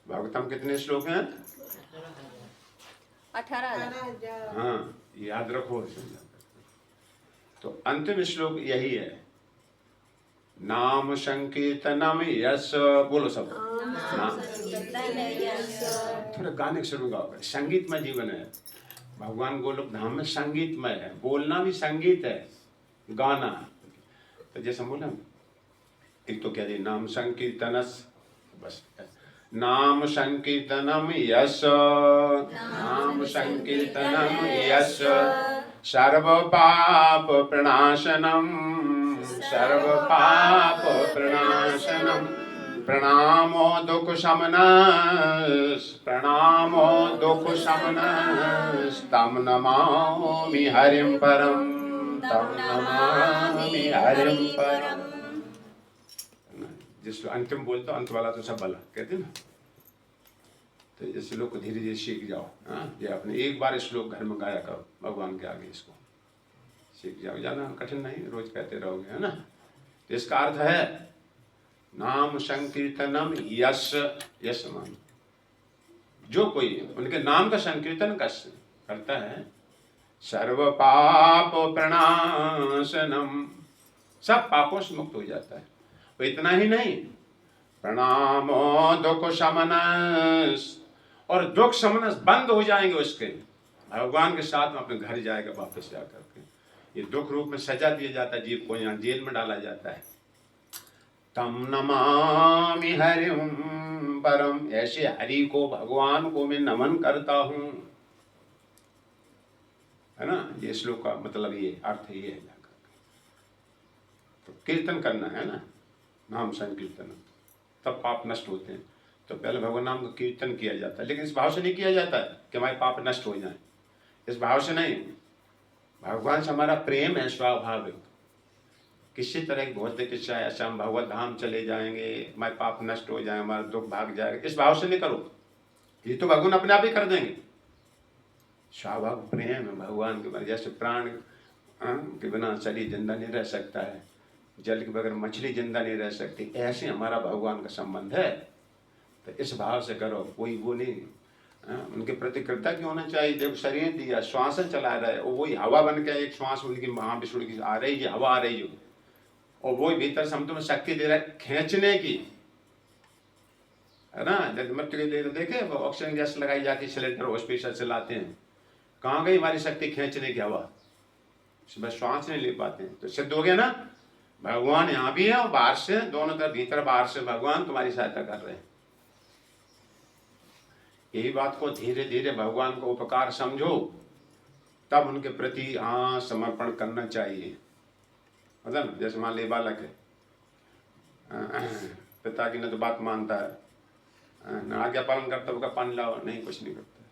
भागवतम कितने श्लोक हैं? 18,000। हाँ, याद रखो। तो अंतिम श्लोक यही है, नाम संकीर्तनम यश, बोलो सब, नाम। थोड़ा गाने के शुरू गाओ। संगीतमय जीवन है भगवान गोलोक धाम में, संगीतमय है, बोलना भी संगीत है, गाना। तो जैसे बोला एक तो क्या जी, नाम संकीर्तनस, बस नाम संकीर्तनम यश, नाम संकीर्तनम यश, सर्व पाप प्रणाशनम, सर्व पाप प्रणाशनम, प्रणामो दुख शमनस, प्रणामो दुख शमनस, तम नमामि हरिं परम, तम नमामि हरिं परम। जिस अंतिम बोलते अंत वाला तो सब भला कहते ना। तो इस श्लोक को धीरे धीरे सीख जाओ। हाँ, ये अपने एक बार श्लोक घर में गाया करो भगवान के आगे, इसको सीख जाओ। ज्यादा कठिन नहीं, रोज कहते रहोगे, है ना। तो इसका अर्थ है नाम संकीर्तनम यश, यश मान जो कोई उनके नाम का संकीर्तन करता है, सर्व पाप प्रणाशनम, सब पापों से मुक्त हो जाता है। वो इतना ही नहीं, प्रणामो दुख शमनस, और दुख शमनस बंद हो जाएंगे उसके, भगवान के साथ में अपने घर जाएगा वापस जाकर के। ये दुख रूप में सजा दिया जाता है जीव को, यहाँ जेल में डाला जाता है। तम नमामि हरिं परम, ऐसे हरि को, भगवान को मैं नमन करता हूँ, है ना। ये श्लोक का मतलब ये अर्थ ये है। तो कीर्तन करना है ना, नाम संकीर्तन, तब पाप नष्ट होते हैं। तो पहले भगवान नाम का कीर्तन किया जाता है, लेकिन इस भाव से नहीं किया जाता है कि हमारे पाप नष्ट हो जाए, इस भाव से नहीं। भगवान से हमारा प्रेम है, स्वाभाविक। किसी तरह की भौतिक इच्छा ऐसा हम भगवत धाम चले जाएंगे, हमारे पाप नष्ट हो जाए, हमारा दुख भाग जाएगा, इस भाव से नहीं करो। ये तो भगवान अपने आप ही कर देंगे। स्वाभाविक प्रेम है भगवान के, जैसे प्राण के बिना शरीर जिंदा नहीं रह सकता है, जल के बगैर मछली जिंदा नहीं रह सकती, ऐसे हमारा भगवान का संबंध है। तो इस भाव से करो, कोई वो नहीं, उनके प्रति कृतज्ञ होना चाहिए। देखो शरीर दिया, श्वास चला रहा है, और वही हवा बन के एक श्वास उनकी महाविष्णु की आ रही है, हवा आ रही है, और वही भीतर से हम तुम्हें शक्ति दे रहा है खींचने की, है ना। जब मृत्यु के लिए देखे ऑक्सीजन गैस लगाई जाती है, सिलेंडर हॉस्पिटल चलाते हैं, कहाँ गई हमारी शक्ति खींचने की हवा, बस श्वास नहीं ले पाते हैं। तो सिद्ध हो गया ना, भगवान यहाँ भी है और बाहर से, दोनों तरफ, भीतर बाहर से भगवान तुम्हारी सहायता कर रहे हैं। यही बात को धीरे धीरे भगवान को उपकार समझो, तब उनके प्रति समर्पण करना चाहिए। मतलब जैसे मान लीजिए बालक है, पिता की न तो बात मानता है, न आज्ञा पालन करता, होगा पानी लाओ, नहीं कुछ नहीं करता।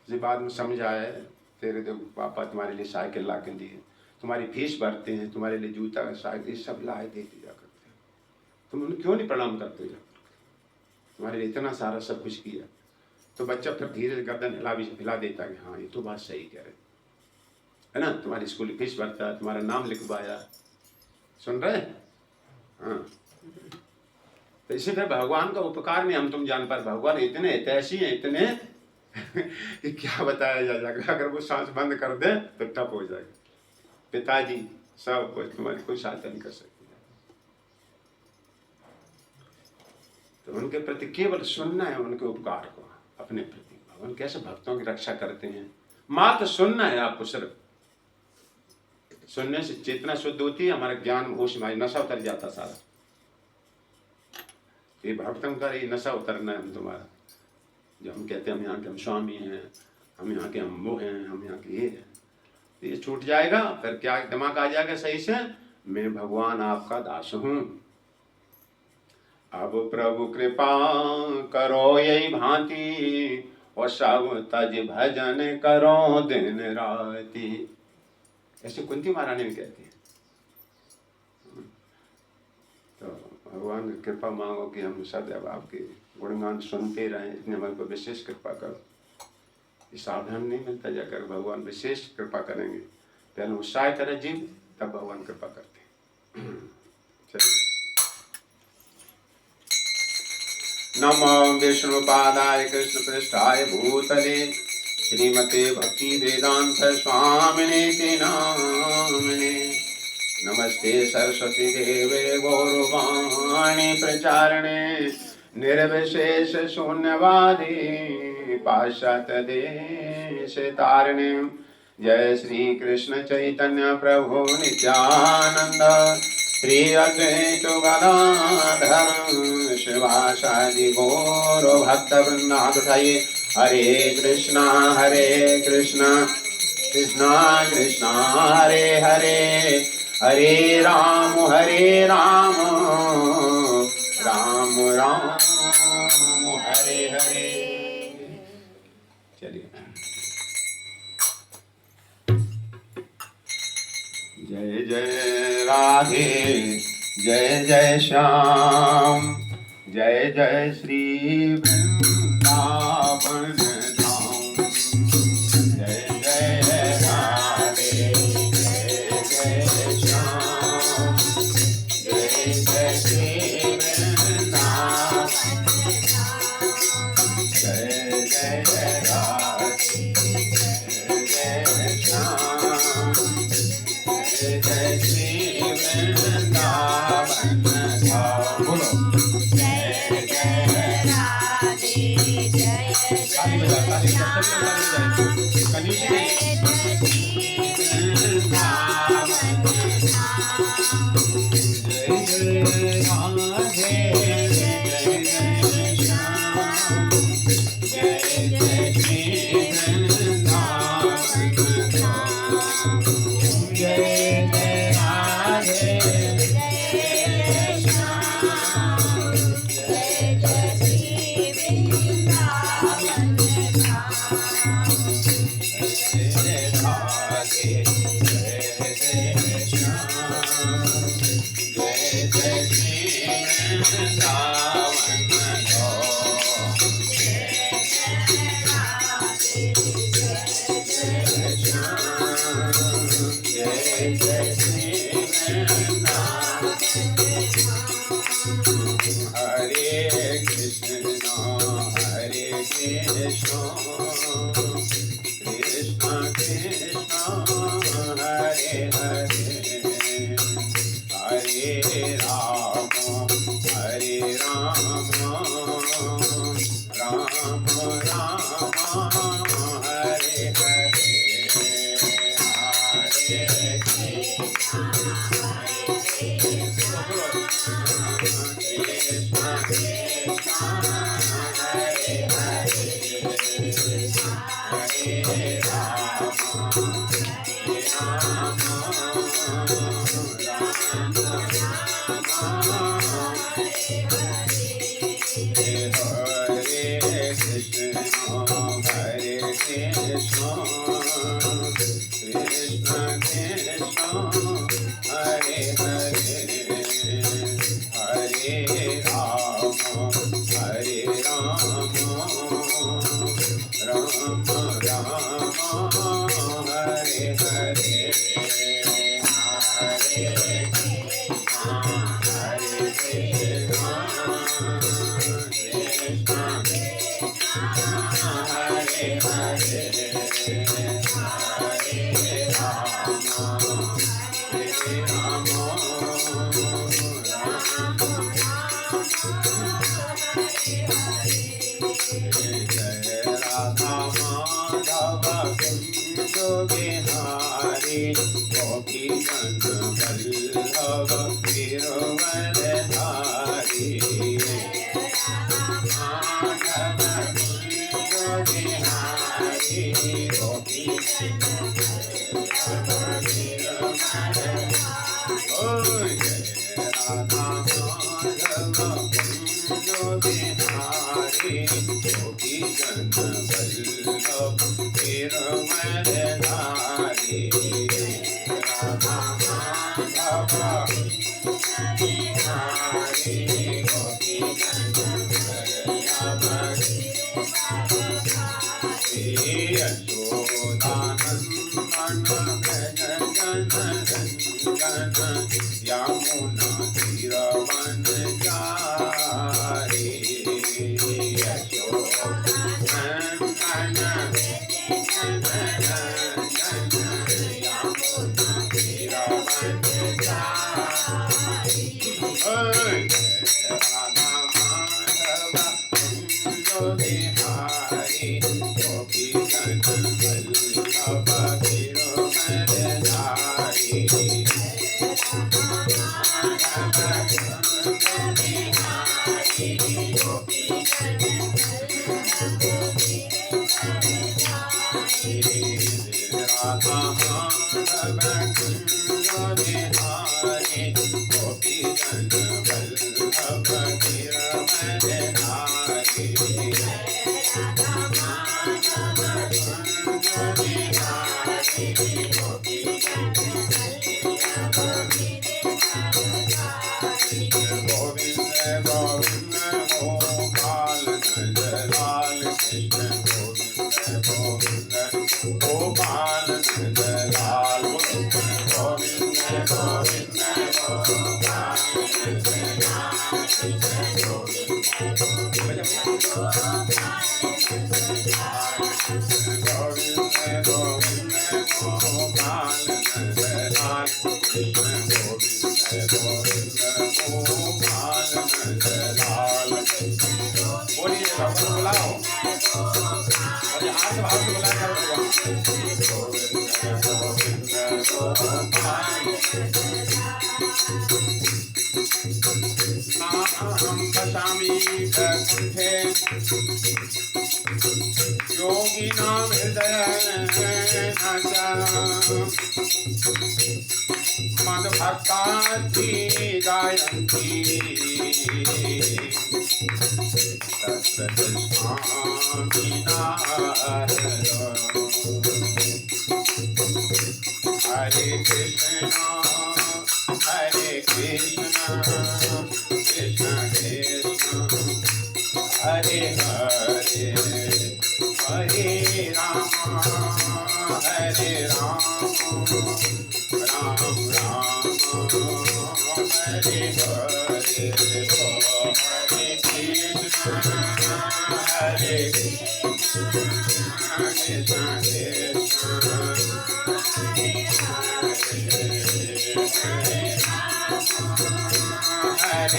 ये बात में समझ आए, तेरे तो पापा तुम्हारे लिए साइकिल ला के दिए, तुम्हारी फीस भरते हैं, तुम्हारे लिए जूता साइकिल ये सब लाए देते जा करते, तुम उन्हें क्यों नहीं प्रणाम करते जा, तुम्हारे लिए इतना सारा सब कुछ किया। तो बच्चा फिर धीरे गर्दन हिला देता है कि हाँ ये तो बात सही कह रहे, है ना। तुम्हारी स्कूल की फीस भरता है, तुम्हारा नाम लिखवाया, सुन रहे। हाँ, तो इसी तरह भगवान का उपकार में हम तुम जान पाए, भगवान इतने ऐसी हैं, इतने कि क्या बताया जाएगा। अगर वो सांस बंद कर दे तो टप हो जाएगा। पिताजी सब कुछ, तुम्हारी कोई सहायता नहीं कर सकती। तो उनके प्रति केवल सुनना है, उनके उपकार को अपने प्रति। भगवान कैसे भक्तों की रक्षा करते हैं, मात्र सुनना है आपको। सिर्फ सुनने से चेतना शुद्ध होती है, हमारा ज्ञान होश में नशा उतर जाता सारा। ये भक्तों का ये नशा उतरना है तुम्हारा। जो हम कहते हैं हम यहाँ के हम स्वामी हैं, हम यहाँ के हम वो हैं, हम यहाँ के ये हैं, तो ये छूट जाएगा। फिर क्या दिमाग आ जाएगा सही से, मैं भगवान आपका दास हूँ, अब प्रभु कृपा करो यही भांति, और सब तज भजन करो दिन राति। ऐसे कुंती महारानी भी कहती है। तो भगवान की कृपा मांगो कि हम सदैव आपके गुणगान सुनते रहें, इसने हमारे पर विशेष कृपा करो। ये सावधान नहीं मिलता, जाकर भगवान विशेष कृपा करेंगे। पहले उत्साह करे जीव, तब भगवान कृपा करते हैं। चलिए नमो विष्णुपादाय कृष्णपृष्ठाय भूतले श्रीमते भक्ति वेदांत स्वामिने नामिने। नमस्ते सरस्वती देवे गौरवाणी प्रचारणे निर्विशेष शून्यवादी पाश्चात्य देश तारिणे। जय श्री कृष्ण चैतन्य प्रभु नित्यानंद श्री अद्वैत गदाधर शिवासादि गौर भक्त वृंदात उठाइए। हरे कृष्णा कृष्णा कृष्णा हरे हरे, हरे राम राम राम हरे हरे। चलिए। जय जय राधे जय जय श्याम, जय जय श्री वृंदावन धाम। जय जय राधे जय जय श्याम, जय जय श्री वृंदावन। जय जय राधे जय जय श्याम, जय जय श्री वृंदावन धाम। बोलो जय जय राधे जय जय यमुना तीरवन जारे राधा माधव कुंज बिहारी गोपी जन वल्लभ गिरधर धारी। गोविंद गोविंद गोपाल नंदलाल कृष्ण गोविंद गोविंद गोपाल नंदलाल गोविंद गोविंद गोपाल नंदलाल कृष्ण गोविंद गोविंद गोपाल नंदलाल कृष्ण गोविंद गोविंद गोपाल नंदलाल। बोलिए भगवान बुलाओ और आर्थ भाव से बुलाया करो गोविंद गोविंद गोपाल। हम पशामि कंठे योगिनां हृदय मद्भक्तार्ति गायन्ति तत्र कृष्णामि नारद। हरे कृष्ण कृष्ण कृष्ण हरे हरे हरे राम हरे राम राम राम हरे हरे हरे कृष्ण हरे कृष्ण कृष्ण हरे राम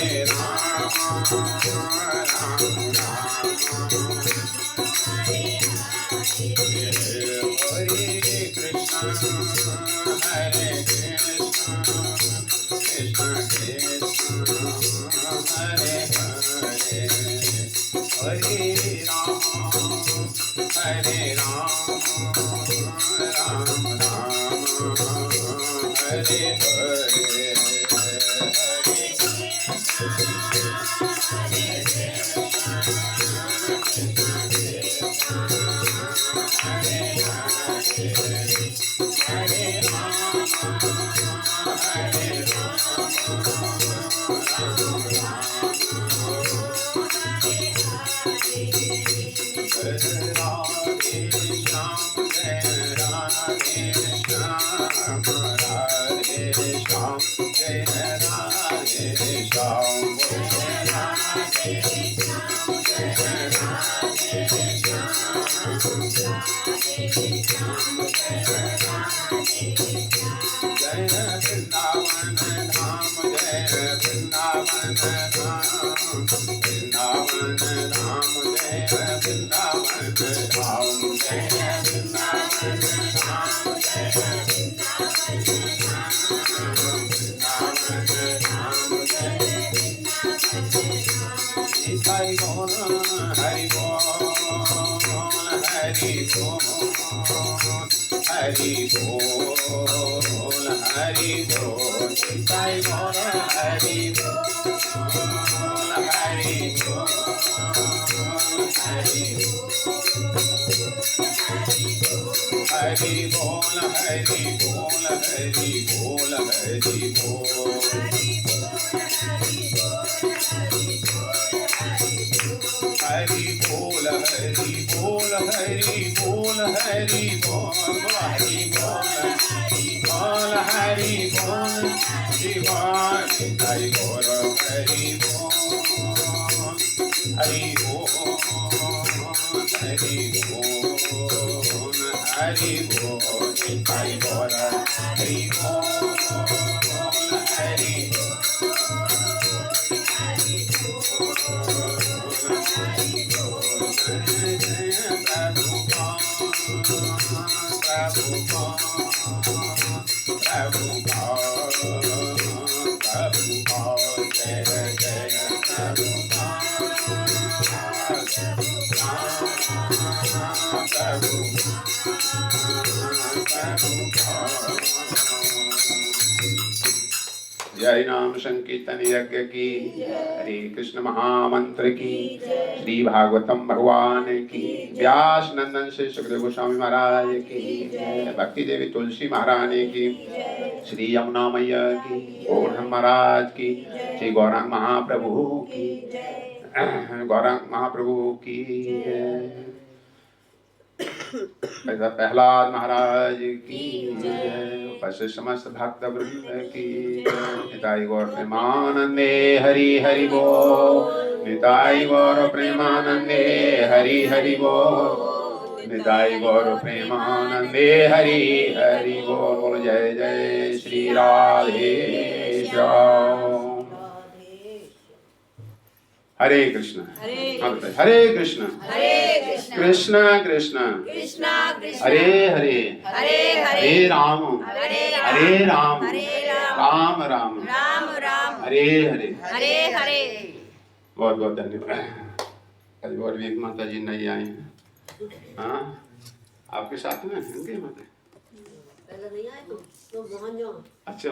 राम राम हरे कृष्ण हरे कृष्ण कृष्ण कृष्ण हरे हरे हरे राम राम राम हरे हरे हरि बोल हरि बोल जय बोल हरि बोल हरि बोल हरि हरि बोल हरि बोल हरि बोल हरि बोल हरि बोल हरि बोल हरि बोल हरि बोल हरि बोल हरि बोल शिवाय हरि बोल हरि बोल हरि बोल हरि बोल हरि बोल हरि बोल हरि बोल Hari Prabhupada, Prabhupada, Jai Jai Prabhupada. जय नाम संकीर्तन यज्ञ की, हरे कृष्ण महामंत्र की, श्री भागवतम भगवान की, व्यास नंदन से सुखदेव गोस्वामी महाराज की, भक्ति देवी तुलसी महारानी की, श्री यमुना मैया की, गोवर्धन महाराज की, श्री गौरांग महाप्रभु की, गौरांग महाप्रभु की, प्रहलाद महाराज की, उपस्थित समस्त भक्त वृंद की, निताई गौर प्रेमानंदे हरि हरि बोल, निताई गौर प्रेमानंदे हरि हरि बोल, निताई गौर प्रेमानंदे हरि हरि बोल। जय जय श्री राधे श्याम। हरे कृष्ण हरे कृष्ण कृष्ण कृष्ण हरे हरे हरे राम राम राम हरे हरे। बहुत बहुत धन्यवाद। अभी और भी माता जी नहीं आई हैं। हाँ, आपके साथ में हैं माता? पहले नहीं आए तो मोहन जो। अच्छा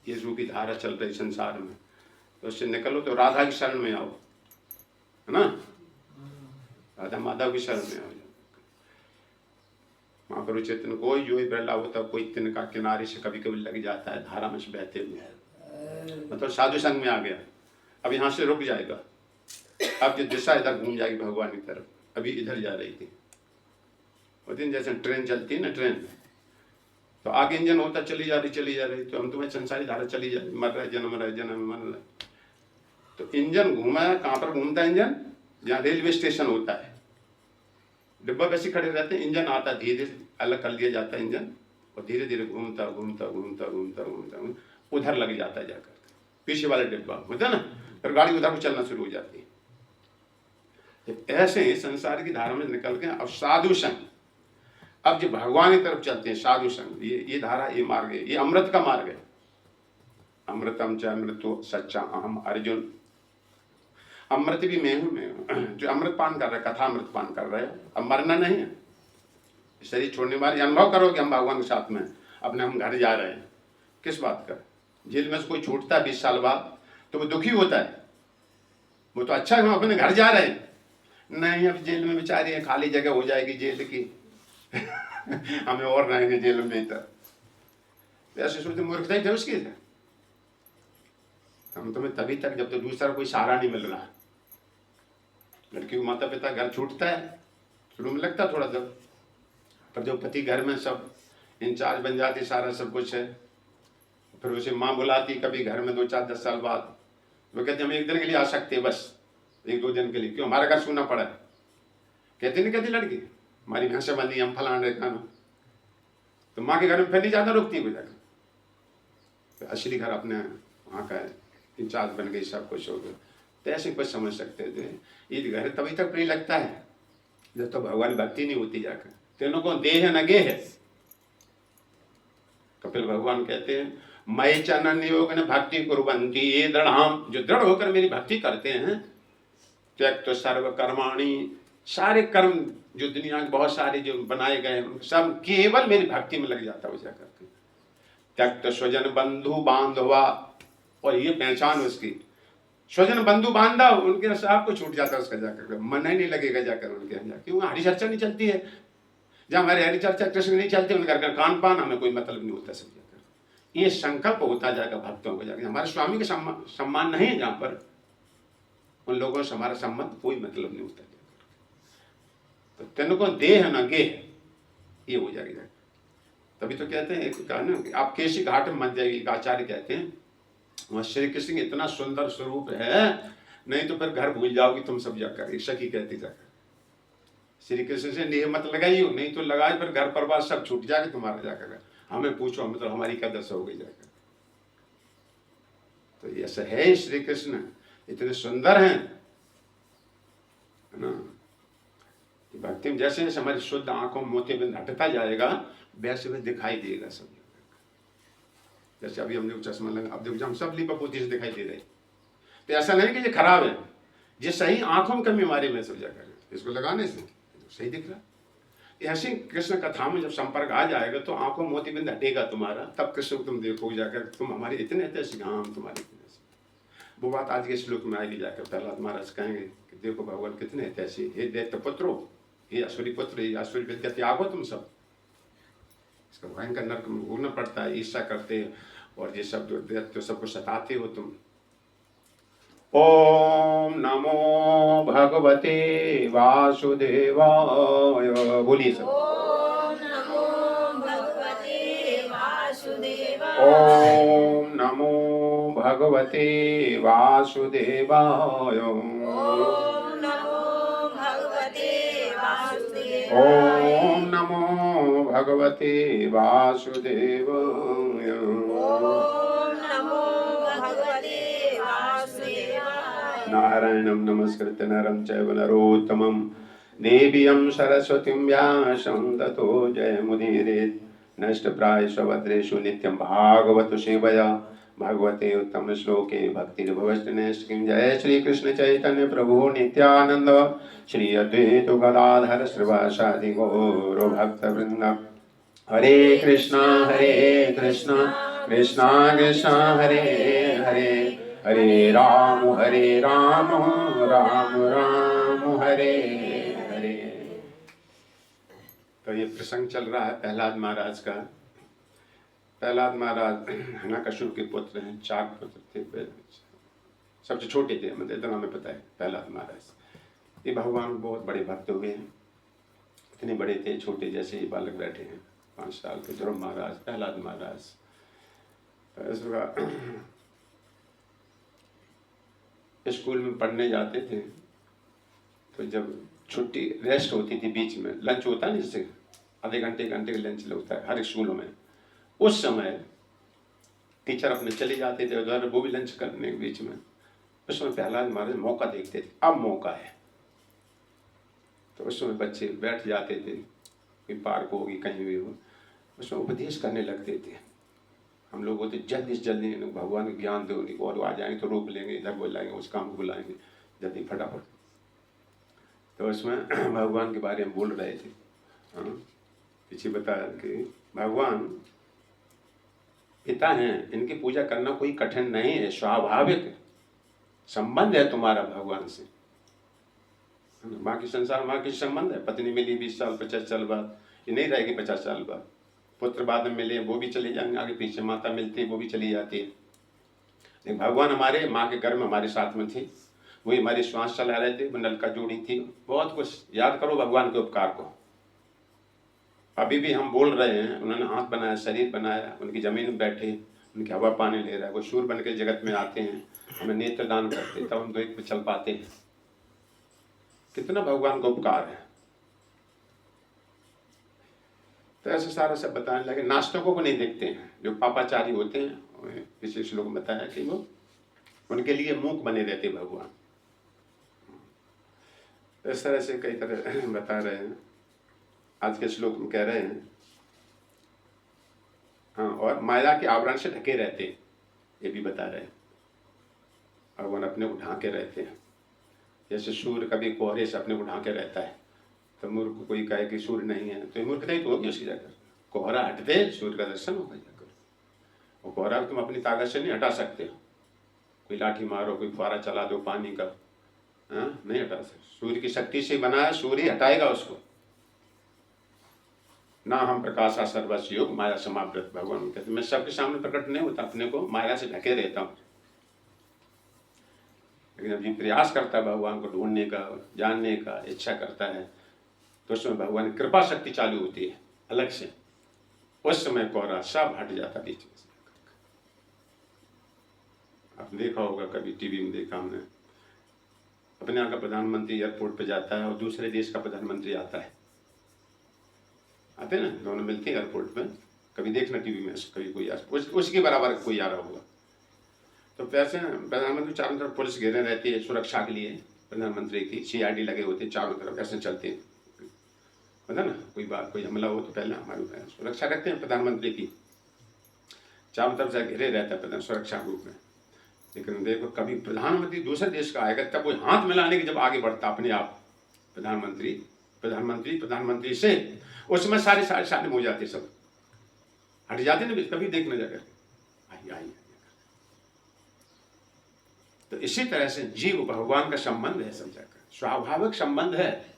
ये जो की धारा चल रही संसार में, तो उससे निकलो तो राधा की शरण में आओ, है ना? राधा माधव की शरण में आओ। महाप्रभु चैतन्य कोई जो ही बहला होता, कोई तिनका किनारे से कभी कभी लग जाता है धारा में से बहते हुए, मतलब साधु संग में आ गया, अब यहाँ से रुक जाएगा, अब जो दिशा इधर घूम जाएगी भगवान की तरफ। अभी इधर जा रही थी वो दिन, जैसे ट्रेन चलती है ना, ट्रेन तो आगे इंजन होता चली जा रही, तो हम तुम्हें संसारी धारा चली जा रही, मर रहे जन्म मर रहे। तो इंजन घूमा, कहाँ पर घूमता है इंजन? जहाँ रेलवे स्टेशन होता है, डिब्बा वैसे खड़े रहते हैं, इंजन आता धीरे अलग कर लिया जाता है इंजन, और धीरे धीरे घूमता उधर लग जाता है जाकर, पीछे वाले डिब्बा होता है ना, फिर गाड़ी उधर को चलना शुरू हो जाती है। तो ऐसे ही संसार की धारा में निकल के अब साधु संग, अब जो भगवान की तरफ चलते हैं साधु संग, ये धारा, ये मार्ग है, ये अमृत का मार्ग है। अमृतम च अमृतो सच्चा अहम अर्जुन, अमृत भी मैं हूँ, जो अमृत पान कर रहा है, कथा अमृत पान कर रहा है, अब मरना नहीं है, शरीर छोड़ने वाले अनुभव करोगे हम भगवान के साथ में, अपने हम घर जा रहे हैं। किस बात का? जेल में से कोई छूटता है 20 साल बाद तो वो दुखी होता है, वो तो अच्छा है हम अपने घर जा रहे हैं। नहीं, अब जेल में बेचारी है, खाली जगह हो जाएगी जेल की हमें और रहेंगे जेल में भीतर, ऐसे सोचते मूर्खता ही थे उसकी। हम तुम्हें तभी तक जब तक दूसरा कोई सहारा नहीं मिल रहा। लड़की को माता पिता घर छूटता है, शुरू में लगता थोड़ा सा, पर जो पति घर में सब इंचार्ज बन जाती, सारा सब कुछ है, फिर उसे माँ बुलाती कभी घर में 2-4-10 साल बाद, वो कहते हम एक दिन के लिए आ सकते हैं, बस 1-2 दिन के लिए, क्यों हमारा घर सुनना पड़ा है। कहती नहीं कहती लड़की, हमारी भैंसें बंदी, हम फलाने खाना, तो माँ के घर में फिर नहीं ज़्यादा रुकती है जाकर, तो असली घर अपने वहाँ का इंचार्ज बन गई, सब कुछ हो गया। तो ऐसे कुछ समझ सकते थे, ये घर तभी तक प्रिय लगता है जब तो भगवान भक्ति नहीं होती जाकर। तीनों को देह न गेह है। कपिल भगवान कहते हैं मय चनन योग न भक्ति कुर्वन्ति ये दृढ़, जो दृढ़ होकर मेरी भक्ति करते हैं, त्यक्त सर्व कर्माणि, सारे कर्म जो दुनिया के बहुत सारे जो बनाए गए सब केवल मेरी भक्ति में लग जाता है जाकर के। त्यक्त स्वजन बंधु बांधवा, और ये पहचान उसकी, स्वजन बंधु बांधव, उनके सब को छूट जाता है उसका जाकर, मन ही नहीं लगेगा जाकर उनके यहाँ, क्यों हरी चर्चा नहीं चलती है। जहाँ हमारे हरी चर्चा कृष्ण नहीं चलती, उनका कान पान हमें कोई मतलब नहीं होता सब जाकर। ये संकल्प होता जाएगा भक्तों को जाकर, हमारे स्वामी के सम्मान नहीं है जहाँ पर, उन लोगों से हमारा संबंध कोई मतलब नहीं होता। तो तिनको देह न गेह, ये हो जाएगा। तभी तो कहते हैं कहा ना, आप केसी घाट में मत जाइए, आचार्य कहते हैं वहाँ श्री कृष्ण इतना सुंदर स्वरूप है, नहीं तो फिर घर भूल जाओगी तुम सब जाकर। सखी कहती जाकर श्री कृष्ण से नेह मत लगाइयो, नहीं तो लगाए फिर घर परिवार सब छूट जाएगा तुम्हारा जाकर, हमें पूछो मतलब हमारी क्या दशा हो गई जाकर। तो ये ऐसा है श्री कृष्ण, इतने सुंदर हैं, है ना। भक्ति में जैसे जैसे हमारी शुद्ध आंखों मोती बिंद हटता जाएगा, वैसे वैसे दिखाई देगा सब। जैसे अभी हमने चश्मा लगा, अब देखो हम सब लिपा पोती से दिखाई दे रहे, तो ऐसा नहीं कि ये खराब है, ये सही आंखों में कमी बीमारी में हो जाकर इसको लगाने से सही दिख रहा है। ऐसे कृष्ण कथा में जब संपर्क आ जाएगा तो आंखों मोतीबिंद हटेगा तुम्हारा, तब कृष्ण को तुम देखोगे जाकर, तुम हमारे इतने ऐसे हाँ हम तुम्हारे इतने ऐसे। वो बात आज के श्लोक में आएगी जाकर, प्रहलाद महाराज कहेंगे कि देखो भगवान कितने ऐसे, हे दैत्य पुत्रो, ये असुरी पुत्र, ये असुरी विद्या त्यागो तुम सब। इसका भयंकर नरक में भोगना पड़ता है, ईर्ष्या करते और ये सब दैत्य सबको सताते हो तुम। ओम नमो भगवते वासुदेवाय, बोलिए सब। ओम नमो भगवते वासुदेवाय। ओम नमो भगवते वासुदेवाय। ओम नमो भगवते वासुदेवाय। ओम नमो भगवते वासुदेवाय। ओम नमो भगवते वासुदेवाय। नारायणं नमस्कृत्य नरं चैव नरोत्तमं देवीं सरस्वतीं व्यासं ततो जयमुदीरयेत्। नष्टप्रायेषु भद्रेषु नित्यं भागवत सेवया भगवते उत्तम श्लोके भक्तिर्भवस्तुनैष्टिकीं। जय श्री कृष्ण चैतन्य प्रभु नित्यानंद, श्री अद्वैत गदाधर श्रीवासादि गौर भक्तवृंद। हरे कृष्णा कृष्णा कृष्णा हरे हरे, हरे राम राम राम हरे हरे। तो ये प्रसंग चल रहा है प्रहलाद महाराज का। प्रहलाद महाराज हिरण्यकश्यप के पुत्र हैं, 4 पुत्र थे, सबसे छोटे थे, मतलब इतना हमें पता है प्रहलाद महाराज। ये भगवान बहुत बड़े भक्त हुए हैं, इतने बड़े थे, छोटे जैसे ही बालक बैठे हैं 5 साल के। ध्रुव महाराज, प्रहलाद महाराज, स्कूल में पढ़ने जाते थे तो जब छुट्टी रेस्ट होती थी, बीच में लंच होता है, जैसे आधे घंटे का लंच होता है हर स्कूलों में, उस समय टीचर अपने चले जाते थे उधर, वो भी लंच करने के बीच में। उस समय प्रहलाद महाराज मौका देखते थे, अब मौका है, तो उस समय बच्चे बैठ जाते थे, कोई पार्क होगी कहीं भी हो, उसमें उपदेश करने लगते थे। हम लोग होते जल्दी से जल्दी भगवान को ज्ञान दो, और आ जाएंगे तो रोक लेंगे, इधर बुलाएंगे, उस काम को बुलाएंगे, जल्दी फटाफट। तो उसमें भगवान के बारे में बोल रहे थे। हाँ, पीछे बताया कि भगवान पिता हैं, इनकी पूजा करना कोई कठिन नहीं है, स्वाभाविक संबंध है तुम्हारा भगवान से। बाकी संसार माँ की संबंध है, पत्नी मिली 20 साल 50 साल बाद, ये नहीं रहेगी 50 साल बाद। पुत्र बाद में मिले, वो भी चले जाएंगे आगे पीछे, माता मिलती है वो भी चली जाती है। लेकिन भगवान हमारे माँ के गर्भ में हमारे साथ में थी, वही हमारी श्वास चला रहे थे, वो नलका जोड़ी थी, बहुत कुछ याद करो भगवान के उपकार को। अभी भी हम बोल रहे हैं, उन्होंने हाथ बनाया, शरीर बनाया, उनकी जमीन में बैठे, उनकी हवा पानी ले रहा है, वो सूर्य बन के जगत में आते हैं, हमें नेत्र दान करते, तब हम 2 एक पे चल पाते हैं। कितना भगवान का उपकार है। तो ऐसे सारा सब बताने लगे। नास्तिकों को नहीं देखते हैं, जो पापाचारी होते हैं, किसी श्लोक में बताया कि वो उनके लिए मूक बने रहते भगवान। इस तरह से कई तरह बता रहे हैं, आज के श्लोक में कह रहे हैं। हाँ, और माया के आवरण से ढके रहते, ये भी बता रहे हैं। भगवान अपने को ढांके रहते हैं, जैसे सूर्य कभी कोहरे से अपने को ढांके रहता है, तो मूर्ख को कोई कहे कि सूर्य नहीं है तो मूर्खता ही तो होगी उसकी। जाकर कोहरा हटते सूर्य का दर्शन होगा जाकर। वो कोहरा तुम अपनी ताकत से नहीं हटा सकते हो, कोई लाठी मारो, कोई फुहारा चला दो पानी का, हाँ नहीं हटा सकते। सूर्य की शक्ति से बनाया, सूर्य हटाएगा उसको। ना हम प्रकाशा सर्वस्व योग माया समावृत, भगवान कहते मैं सबके सामने प्रकट नहीं होता, अपने को माया से ढके रहता हूँ। लेकिन जब ये प्रयास करता है भगवान को ढूंढने का, जानने का इच्छा करता है, तो उसमें भगवान की कृपा शक्ति चालू होती है अलग से। उस समय कोहरा सब हट जाता बीच में से। आपने देखा होगा, कभी टीवी में देखा हमने, अपने यहाँ का प्रधानमंत्री एयरपोर्ट पे जाता है और दूसरे देश का प्रधानमंत्री आता है, आते ना, दोनों मिलते हैं एयरपोर्ट पे। कभी देखना टीवी में, कभी कोई उसके बराबर कोई आ रहा होगा। तो वैसे प्रधानमंत्री चारों तरफ पुलिस घेरे रहती है सुरक्षा के लिए, प्रधानमंत्री की CID लगे होते हैं चारों तरफ, ऐसे चलते हैं, पता ना कोई बात कोई हमला हो तो पहले हमारी सुरक्षा रखते हैं प्रधानमंत्री की, चारों तरफ से घेरे रहता है प्रधान सुरक्षा रूप में। लेकिन देखो कभी प्रधानमंत्री दूसरे देश का आएगा तब वो हाथ मिलाने के जब आगे बढ़ता अपने आप प्रधानमंत्री से, उसमें सारे शामिल हो जाते, सब हट जाते ना, कभी देखने जाकर आई। तो इसी तरह से जीव भगवान का संबंध है, समझाकर स्वाभाविक संबंध है,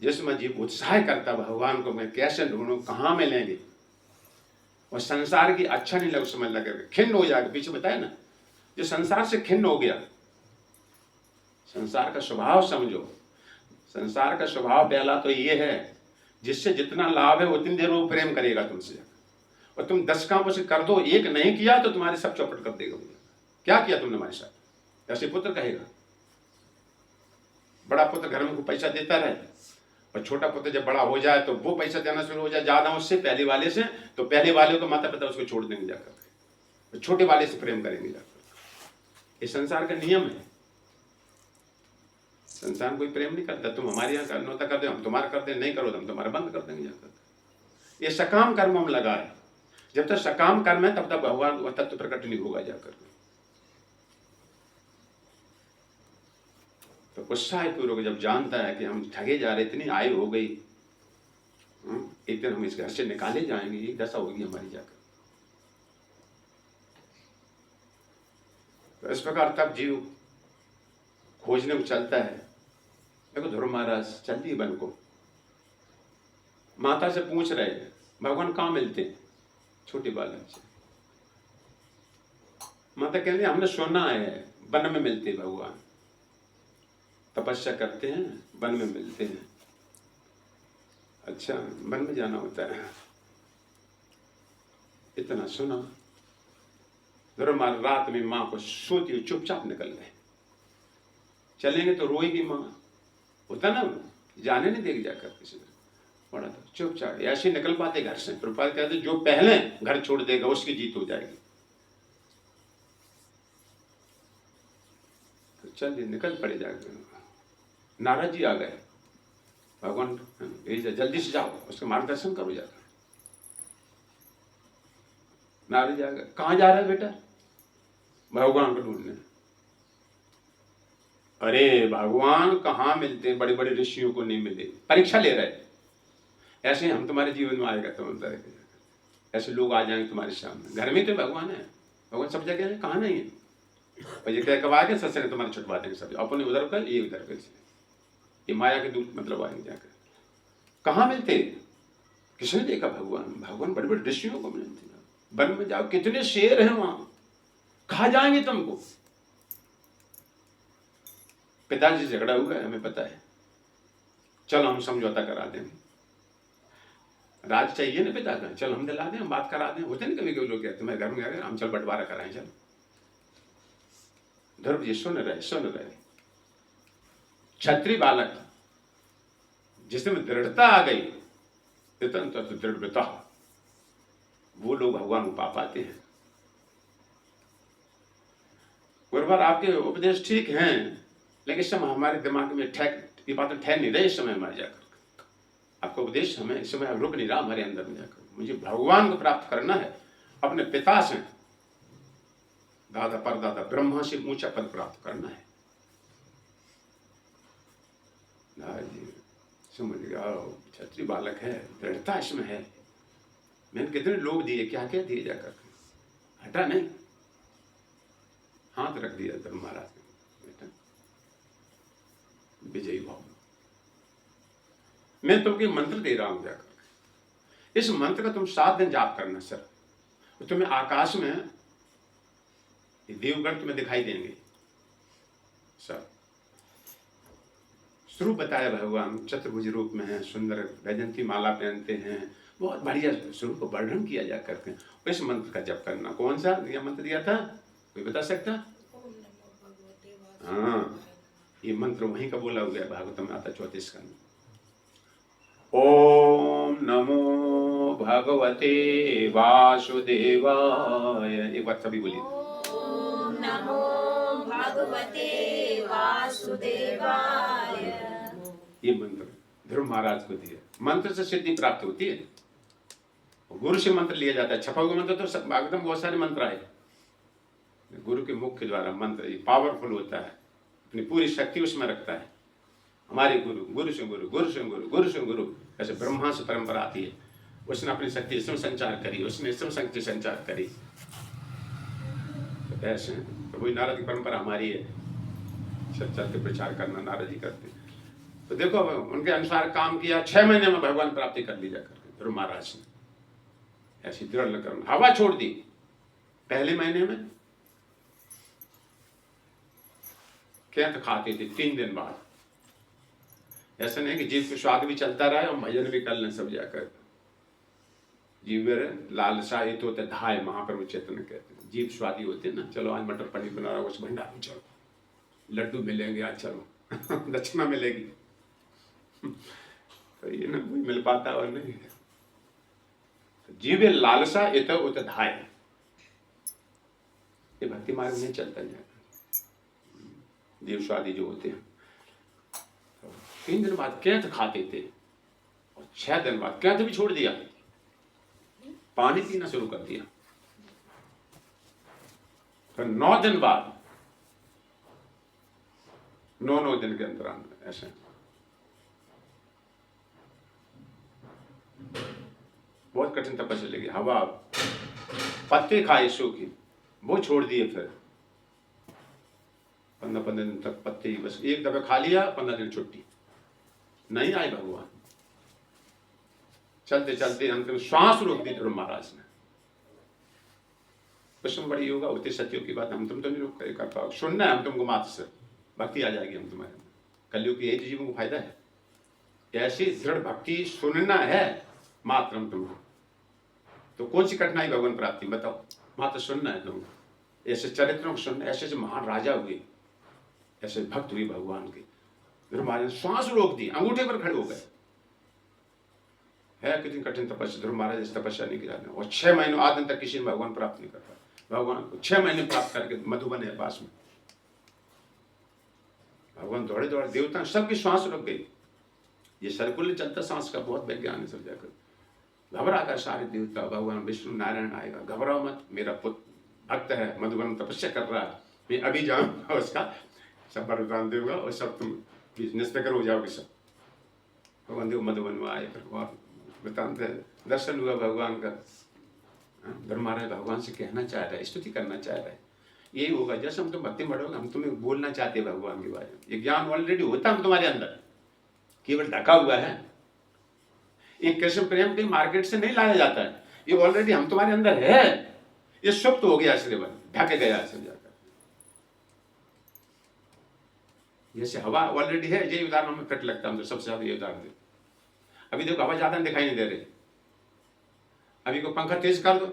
जिसमें जीव उत्साह करता भगवान को मैं कैसे ढूंढूं, कहाँ मिलेंगे, और संसार की अच्छा नहीं लगे, समझ लगे खिन्न हो जाएगा। पीछे बताया ना, जो संसार से खिन्न हो गया, संसार का स्वभाव समझो। संसार का स्वभाव पहला तो ये है, जिससे जितना लाभ है उतनी देर वो प्रेम करेगा तुमसे, और तुम 10 काम उसे कर दो, एक नहीं किया तो तुम्हारे सब चौपट कर देगा। क्या किया तुमने हमारे साथ, ऐसे पुत्र कहेगा। बड़ा पुत्र घर में को पैसा देता रहे, और छोटा पुत्र जब बड़ा हो जाए तो वो पैसा देना शुरू हो जाए ज्यादा उससे, पहले वाले से, तो पहले वाले को माता पिता उसको छोड़ देंगे जाकर, तो छोटे वाले से प्रेम करेंगे जाकर। ये संसार का नियम है। संसार कोई प्रेम नहीं करता, तुम हमारे यहाँ करना कर दे, हम तुम्हारा कर दे, नहीं करो तो हम तुम्हारा बंद कर देंगे जाकर। ये सकाम कर्म हम लगाए, जब तक सकाम कर्म है तब तक भगवान का तत्व प्रकट नहीं होगा जाकर। तो उत्साह पूर्वक जब जानता है कि हम ठगे जा रहे, इतनी आयु हो गई, एक दिन हम इस घर से निकाले जाएंगे, ये दशा होगी हमारी जाकर। तो इस प्रकार तब जीव खोजने को चलता है। देखो ध्रुव महाराज चल दिए वन को, माता से पूछ रहे हैं भगवान कहाँ मिलते हैं, छोटे बालक से। माता कहती हमने सुना है वन में मिलते भगवान, तपस्या करते हैं वन में मिलते हैं। अच्छा वन में जाना होता है, इतना सुना। ध्रुव रात में माँ को सोती हुई चुपचाप निकल गए, चलेंगे तो रोएगी माँ, होता ना, जाने नहीं देगी जाकर किसी ने, बड़ा तो चुपचाप ऐसे निकल पाते घर से। प्रभुपाद कहते जो पहले घर छोड़ देगा उसकी जीत हो जाएगी। तो चलिए निकल पड़े जाकर। नारद जी आ गए, भगवान जल्दी से जाओ उसके मार्गदर्शन करो जाकर। नारद जी आ गए, कहाँ जा रहा है बेटा, भगवान को ढूंढने। अरे भगवान कहाँ मिलते, बड़े बड़े ऋषियों को नहीं मिले, परीक्षा ले रहे। ऐसे हम तुम्हारे जीवन में आएगा तो ऐसे लोग आ जाएंगे तुम्हारे सामने, घर में तो भगवान है, भगवान सब जगह है, कहाँ नहीं है। और ये कह कब आगे सत्संग तुम्हारे छुटवा देंगे सब, अपने उधर कर ये उधर कर, ये माया के दूत मतलब आएंगे जाकर। कहाँ मिलते, किसने देखा भगवान, भगवान बड़े बड़े ऋषियों को मिलते। वन में जाओ, कितने शेर हैं वहां, खा जाएंगे तुमको। पिताजी से झगड़ा हुआ है हमें पता है, चलो हम समझौता करा देंगे। राज चाहिए ना पिता का, चल हम दिला दें, हम बात करा दें। होते ना कभी कभी लोग कहते मैं घर में आ गए, हम चल बंटवारा कराएं चल। ध्रुव जी सुन रहे। क्षत्रिय बालक जिसमें दृढ़ता आ गई, दृढ़ता, वो लोग भगवान को पा पाते हैं। गुरुवार आपके उपदेश ठीक हैं, लेकिन इस समय हमारे दिमाग में ये बातें ठहर नहीं रही। इस समय हमारे जाकर आपका उपदेश हमें इस समय रुक नहीं रहा हमारे अंदर में जाकर। मुझे भगवान को प्राप्त करना है, अपने पिता से, दादा परदादा ब्रह्मा से ऊंचा पद प्राप्त करना है। समझ गया, क्षत्रिय बालक है, दृढ़ता इसमें है। मैंने कितने लोग दिए, क्या क्या दिए जाकर, हटा नहीं, हाथ रख दिया धर्म महाराज ने, बेटा विजयी भाव। मैं तुमको मंत्र दे रहा हूं जाकर, इस मंत्र का तुम 7 दिन जाप करना सर। तुम्हें आकाश में देवगण तुम्हें दिखाई देंगे सर। स्वरूप बताया भगवान चतुर्भुज रूप में है, सुंदर वैजंती माला पहनते हैं, बहुत बढ़िया स्वरूप को वर्णन किया जा करके। इस मंत्र का जप करना। कौन सा यह मंत्र दिया था, कोई बता सकता? हाँ, ये मंत्र वहीं का बोला हुआ है, भागवत में आता 34 स्कंद। ओम नमो भगवते वासुदेवाय। एक बार सभी बोलिए, ओम नमो भगवते वासुदेवाय। ये मंत्र ध्रुव महाराज को दिया। मंत्र से सिद्धि प्राप्त होती है, गुरु से मंत्र लिया जाता है। छपा हुआ मंत्र तो भागवत में बहुत सारे मंत्र आए, गुरु के मुख के द्वारा मंत्र ये पावरफुल होता है, अपनी पूरी शक्ति उसमें रखता है। हमारे गुरु, गुरु से गुरु, गुरु से गुरु, गुरु से गुरु, ऐसे ब्रह्मा से परंपरा आती है। उसने अपनी शक्ति इसमें संचार करी, उसने इसमें शक्ति संचार करी, तो ऐसे तो वही नारद की परंपरा हमारी है, सब चलते प्रचार करना नारद जी करते। तो देखो उनके अनुसार काम किया, 6 महीने में भगवान प्राप्ति कर ली जाकर ध्रुव महाराज ने। ऐसी दृढ़ लगन हवा छोड़ दी पहले महीने में। क्या तो खाते थे 3 दिन बाद। ऐसा नहीं कि जीव के स्वाद भी चलता रहा और भजन भी कर लें सब जाकर। जीव लालसा ये तो होता है धाय, महाप्रभु चैतन्य कहते हैं जीव स्वादी होते हैं ना। चलो आज मटर पनीर बना रहा उस भंडार में चलो, लड्डू मिलेंगे आज चलो दक्षिणा मिलेगी तो ये ना कोई मिल पाता और नहीं। तो जीव लालसा इत उत धाय, ये भक्ति मार्ग नहीं चलता जाता। जीव स्वादी जो होते हैं तो 3 दिन बाद कैथ खाते थे और 6 दिन बाद कैथ भी छोड़ दिया, पानी पीना शुरू कर दिया। फिर 9 दिन बाद 9 दिन के अंतराल में ऐसे बहुत कठिन तपस्या लगी। हवा पत्ते खाए सूखी वो छोड़ दिए। फिर 15 दिन तक पत्ते ही, बस एक दफा खा लिया, 15 दिन छुट्टी। नहीं आए भगवान। चलते चलते अंत में श्वास रोक दी ध्रुव महाराज ने। कुछ बड़ी योगा होती सत्यों की बात हम तुम तो नहीं रोक कर पाओ। सुनना है हम तुमको मात्र से, भक्ति आ जाएगी हम तुम्हारे में। कलयुग की यही जीवन को फायदा है, ऐसी दृढ़ भक्ति सुनना है मात्र हम तुमको। तो कौन सी कठिनाई भगवान प्राप्ति बताओ, मात्र सुनना है तुमको। ऐसे चरित्रों को सुनना, ऐसे महान राजा हुए, ऐसे भक्त हुए भगवान के। ध्रुव महाराज ने श्वास रोक दी, अंगूठे पर खड़े हो गए। है कितनी कठिन तपस्या, ध्रुव महाराज इस तपस्या नहीं गिरा। और 6 महीनों आदि तक किसी ने भगवान प्राप्त नहीं कर पाया। भगवान को 6 महीने प्राप्त करके मधुबन है पास में। भगवान दौड़े दौड़े, देवता सबकी श्वास रुक गई। ये सर्कुलर चलता सांस का बहुत वैज्ञानिक सब जाकर घबरा कर सारे देवता, भगवान विष्णु नारायण आएगा, घबराओ मत, मेरा पुत्र भक्त है, मधुबन में तपस्या कर रहा है, मैं अभी जाऊंगा उसका सब वरदान दूंगा और सब तुम निष्फिक्र हो जाओगे सब। भगवान देव मधुबन में आए। बताते दर्शन हुआ भगवान का। ध्रुव महाराज भगवान से कहना चाह रहे हैं, स्तुति करना चाह रहे हैं। यही होगा जैसे हम तुम भक्ति में बढ़ोगे, हम तुम्हें बोलना चाहते हैं भगवान के बारे में। ये ज्ञान ऑलरेडी होता है तुम्हारे अंदर, केवल ढका हुआ है। एक कृष्ण प्रेम के मार्केट से नहीं लाया जाता है, ये ऑलरेडी हम तुम्हारे अंदर है। ये सुप्त हो गया, श्रीवन ढक गया सब जाकर। जैसे हवा ऑलरेडी है, ये उदाहरण में फिट लगता है। हम तो सबसे ज्यादा ये उदाहरण दे। अभी देखो हवा ज्यादा दिखाई नहीं दे रही। अभी को पंखा तेज कर दो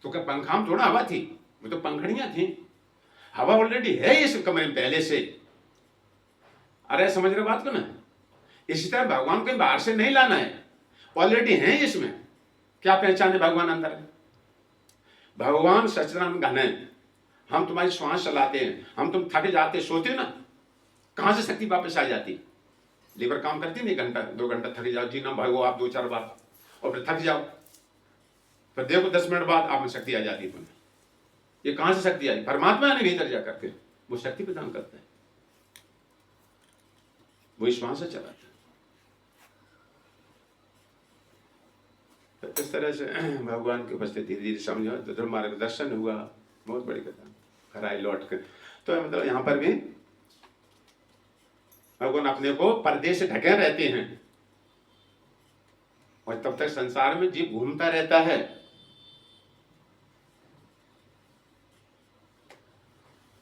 तो क्या पंखा में थोड़ा हवा थी, वो तो पंखड़ियां थी। हवा ऑलरेडी है इस कमरे में पहले से। अरे समझ रहे बात को ना। इसी तरह भगवान को बाहर से नहीं लाना है, ऑलरेडी है इसमें। क्या पहचाने भगवान अंदर है। भगवान सच्चिदानंद घन है। हम तुम्हारी श्वास चलाते हैं, हम तुम थक जाते सोते हो ना, कहां से शक्ति वापस आ जाती। लीवर काम करती नहीं, घंटा 2 घंटा थक जाओ, जीना भागो आप 2-4 बार और फिर थक जाओ, फिर देखो 10 मिनट बाद आप में शक्ति आ जाती है। ये कहां से शक्ति आई, परमात्मा ने भीतर जाकर के वो शक्ति प्रदान करता है, वो श्वास से चलाता है। तो इस तरह से भगवान की उपस्थिति धीरे धीरे समझो। तो ध्रुव महाराज का दर्शन हुआ, बहुत बड़ी कथा। घर आए लौट कर, तो मतलब यहाँ पर भी भगवान अपने को पर्दे से ढके रहते हैं और तब तक संसार में जीव घूमता रहता है।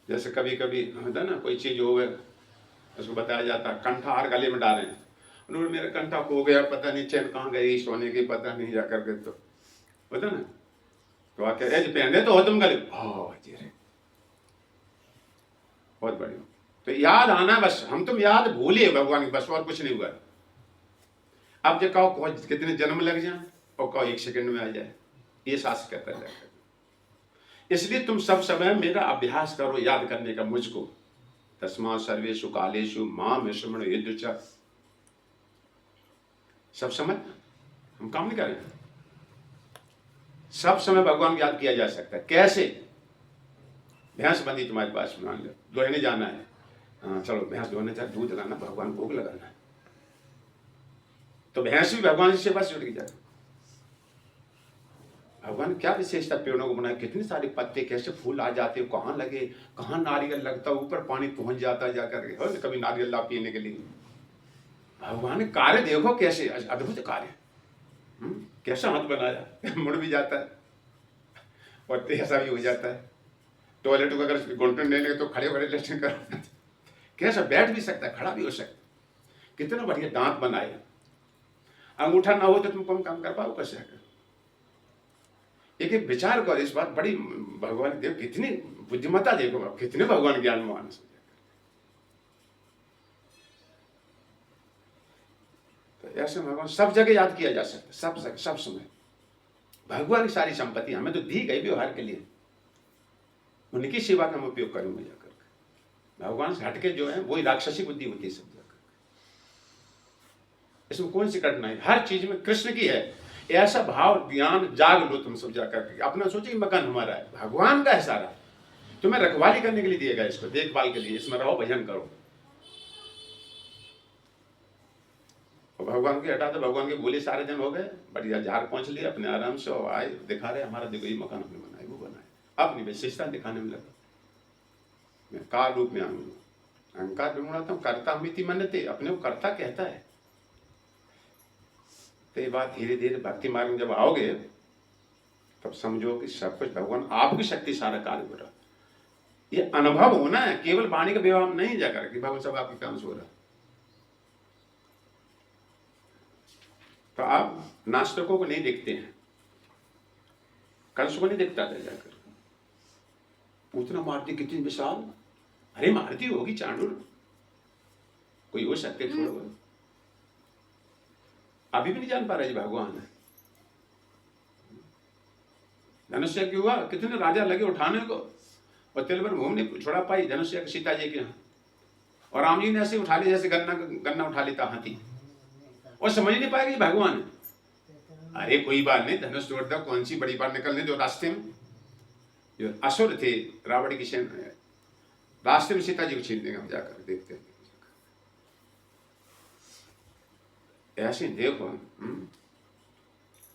जैसे कभी कभी होता है ना, कोई चीज हो गए उसको बताया जाता है कंठाहार गले में डालें, उन्होंने मेरा कंठा खो गया, पता नहीं चैन कहाँ गई, सोने की पता नहीं जाकर के, तो होता ना, तो आके एज पहने तो हो तुम गले, बहुत बढ़िया। तो याद आना बस, हम तुम याद भूलिए भगवान की, बस और कुछ नहीं हुआ। अब जो कहो कितने जन्म लग जाए और कहो 1 सेकंड में आ जाए, ये शास्त्र कहता है। इसलिए तुम सब समय मेरा अभ्यास करो याद करने का मुझको। तस्मा सर्वेषु कालेषु माम स्मरण युद्ध च। सब समय हम काम नहीं कर रहे, सब समय भगवान को याद किया जा सकता है। कैसे? भैंस बंधी तुम्हारे पास, मान लो दोहने जाना है, हाँ चलो भैंस दोहने जा, दूध लाना, भगवान भोग लगाना है, तो भैंस भी भगवान की सेवा से जुड़ जाए। भगवान क्या विशेषता पेड़ों को बनाए, कितने सारे पत्ते, कैसे फूल आ जाते, कहाँ लगे, कहाँ नारियल लगता, ऊपर पानी पहुंच जाता जाकर के, और कभी नारियल ला पीने के लिए। भगवान ने कार्य देखो कैसे अद्भुत कार्य, कैसा हाथ बनाया, मुड़ भी जाता है और ऐसा भी हो जाता है। टॉयलेट को अगर घुटने नहीं लगे तो खड़े खड़े लेटरिन कर, कैसा बैठ भी सकता है, खड़ा भी हो सकता है, कितना बढ़िया दांत बनाए। अंगूठा ना हो तो तुम कम काम कर पाओ कैसे? एक विचार करो इस बात, बड़ी भगवान देव कितनी बुद्धिमत्ता, देखो कितने भगवान ज्ञानवान। तो ऐसे भगवान सब जगह याद किया जा सकता है, सब जगह, सब समय। भगवान की सारी संपत्ति हमें तो दी गई व्यवहार के लिए, उनकी सेवा का हम उपयोग करेंगे जाकर। भगवान से हटके जो है वही राक्षसी बुद्धि होती है सब जाकर। इसमें कौन सी कठिनाई, हर चीज में कृष्ण की है, ऐसा भाव ज्ञान जाग लो तुम सब जाकर। अपना सोचो कि मकान हमारा है, भगवान का है सारा, तुम्हें रखवाली करने के लिए दिएगा, इसको देखभाल के लिए, इसमें रहो, भजन करो। और भगवान की हटा दो, भगवान के बोले सारे दिन हो गए, बढ़िया झाड़ पहुंच लिए अपने आराम से, और आए दिखा रहे हमारा देखो ये मकान हमने बनाया, वो बनाया, अपनी विशेषता दिखाने में लगा। मैं कार रूप में आऊंगा, अहंकार ढूंढता हूँ, करता मिति मन्नते, अपने को करता कहता है। तो ये बात धीरे धीरे भक्ति मार्ग में जब आओगे तब समझो कि सब कुछ भगवान आपकी शक्ति सारा कार्य हो रहा। ये अनुभव होना है, केवल वाणी का व्यवहार नहीं जाकर कि भगवान सब आपके काम से हो रहा। तो आप नास्तिकों को नहीं देखते हैं, कंस को नहीं देखता था जाकर, पूतना मारती कितनी विशाल, अरे मारती होगी चांडुल, कोई हो सकते छोड़ो, अभी भी नहीं जान पा रहे जी भगवान है। धनुष्य की हुआ, कितने राजा लगे उठाने को, और तिलवर भूमि नहीं छोड़ा पाई धनुष्य सीता जी के यहाँ, और राम जी ने ऐसे उठा लिया जैसे गन्ना उठा लेता हाथी, और समझ नहीं पाएगी भगवान है। अरे कोई बात नहीं, धनुष तोड़ दो, कौन सी बड़ी बात निकलने दो। रास्ते में जो असुर थे रावण की सेना, रास्ते में सीता जी को छीन देंगे हम जाकर, देखते हैं ऐसे देखो।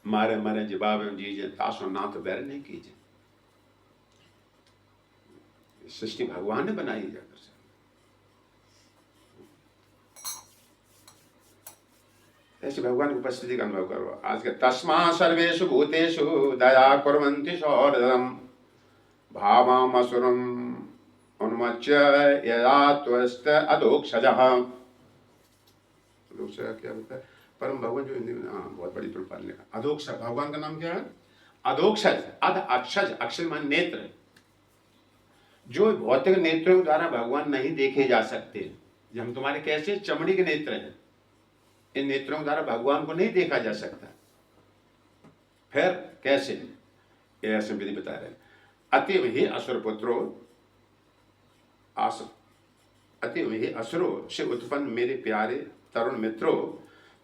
मारे मारे जवाब जीजे, तासो ना तो बैर नहीं कीजिए। सृष्टि भगवान ने बनाई जाकर से, ऐसे भगवान की उपस्थिति का अनुभव करो। आज के तस्मा सर्वेषु भूतेषु दया कुर्वन्ति सौहृदम् भावाम असुरम उन्मच्य यदा त्वस्त अधोक्षजः। अधोक्षज क्या होता है? परम भगवान जो हिंदी में, हाँ बहुत बड़ी प्रपाल लिखा, अधोक्षज। भगवान का नाम क्या है? अधोक्षज। अध अक्षज, अक्षज मान नेत्र, जो भौतिक नेत्रों द्वारा भगवान नहीं देखे जा सकते। जब हम तुम्हारे कैसे चमड़ी के नेत्र हैं, इन नेत्रों द्वारा भगवान को नहीं देखा जा सकता। फिर कैसे? ये ऐसे विधि बता रहे हैं। अतिव ही असुर पुत्रो, अतिव ही असुरों से उत्पन्न मेरे प्यारे तरुण मित्रों,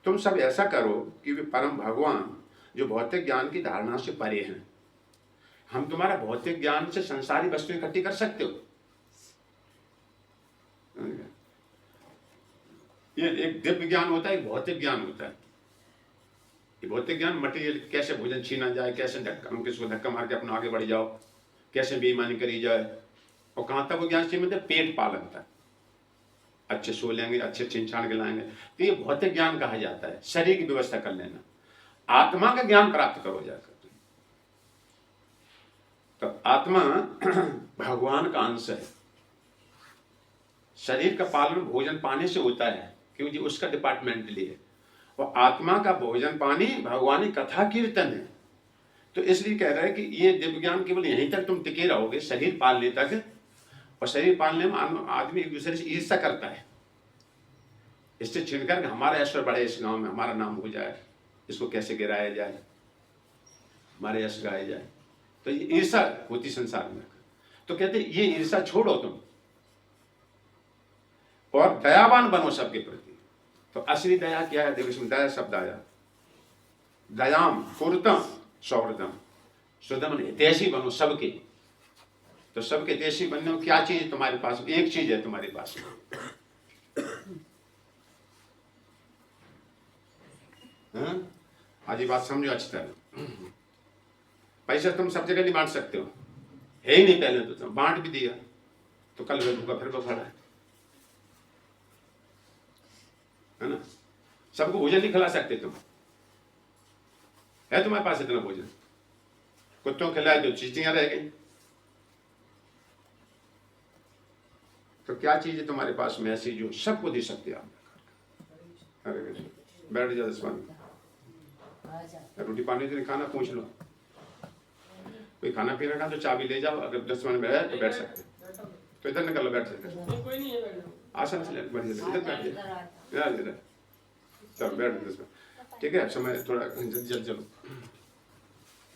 तुम सब ऐसा करो कि वे परम भगवान जो भौतिक ज्ञान की धारणा से परे हैं, हम तुम्हारा भौतिक ज्ञान से संसारी वस्तुएं इकट्ठी कर सकते हो। ये एक दिव्य ज्ञान होता है, एक भौतिक ज्ञान होता है। ये भौतिक ज्ञान मटेरियल, कैसे भोजन छीना जाए, कैसे किसको धक्का मार के अपना आगे बढ़ जाओ, कैसे बेईमानी करी जाए, और कहाँ तक वो ज्ञान सीमित है? पेट पालन तक, अच्छे सो लेंगे, अच्छे छिनछान के लाएंगे, तो ये भौतिक ज्ञान कहा जाता है। शरीर की व्यवस्था कर लेना, आत्मा का ज्ञान प्राप्त करो जाकर। तो आत्मा भगवान का अंश है। शरीर का पालन भोजन पानी से होता है, क्योंकि उसका डिपार्टमेंट लिए, और आत्मा का भोजन पानी भगवानी कथा कीर्तन है। तो इसलिए कह रहा है कि ये दिव्य ज्ञान केवल यहीं तक तुम टिके रहोगे, शरीर पालने तक। और शरीर पालने में आदमी एक दूसरे से ईर्ष्या करता है, इससे छिड़कर हमारा ऐश्वर्य बढ़े, इस गांव में हमारा नाम हो जाए, इसको कैसे गिराया जाए, हमारे यश गाया जाए। तो ये ईर्ष्या होती संसार में। तो कहते ये ईर्ष्या छोड़ो तुम, और दयावान बनो सबके प्रति। तो असली दया क्या है? देखो इसमें दया शब्द आया, दयाम कुरुतम सौहृदम, सुदम हितैषी बनो सबके। तो सबके देशी बनने में क्या चीज है तुम्हारे पास? एक चीज है तुम्हारे पास, हाँ? आज ये बात समझो अच्छी तरह। पैसा तुम सब जगह नहीं बांट सकते हो, है ही नहीं। पहले तो तुम बांट भी दिया तो कल भूखा फिर खड़ा है ना। सबको भोजन नहीं खिला सकते तुम, है तुम्हारे पास इतना भोजन? कुत्तों खिलाए तो चींटियां रह गई। तो क्या चीज है तुम्हारे पास में ऐसी जो सबको दे सकते आप? अरे बैठ जाओ 10 मिनट, रोटी पानी तो नहीं खाना, पूछ लो। कोई खाना पीना का तो चाबी ले जाओ, अगर 10 मिनट में है तो बैठ सकते, तो इधर निकल लो, बैठ सकते। आसन से बढ़िया इधर बैठ जाए, चलो बैठ 10 मिनट, ठीक है। समय थोड़ा जल्दी चलो,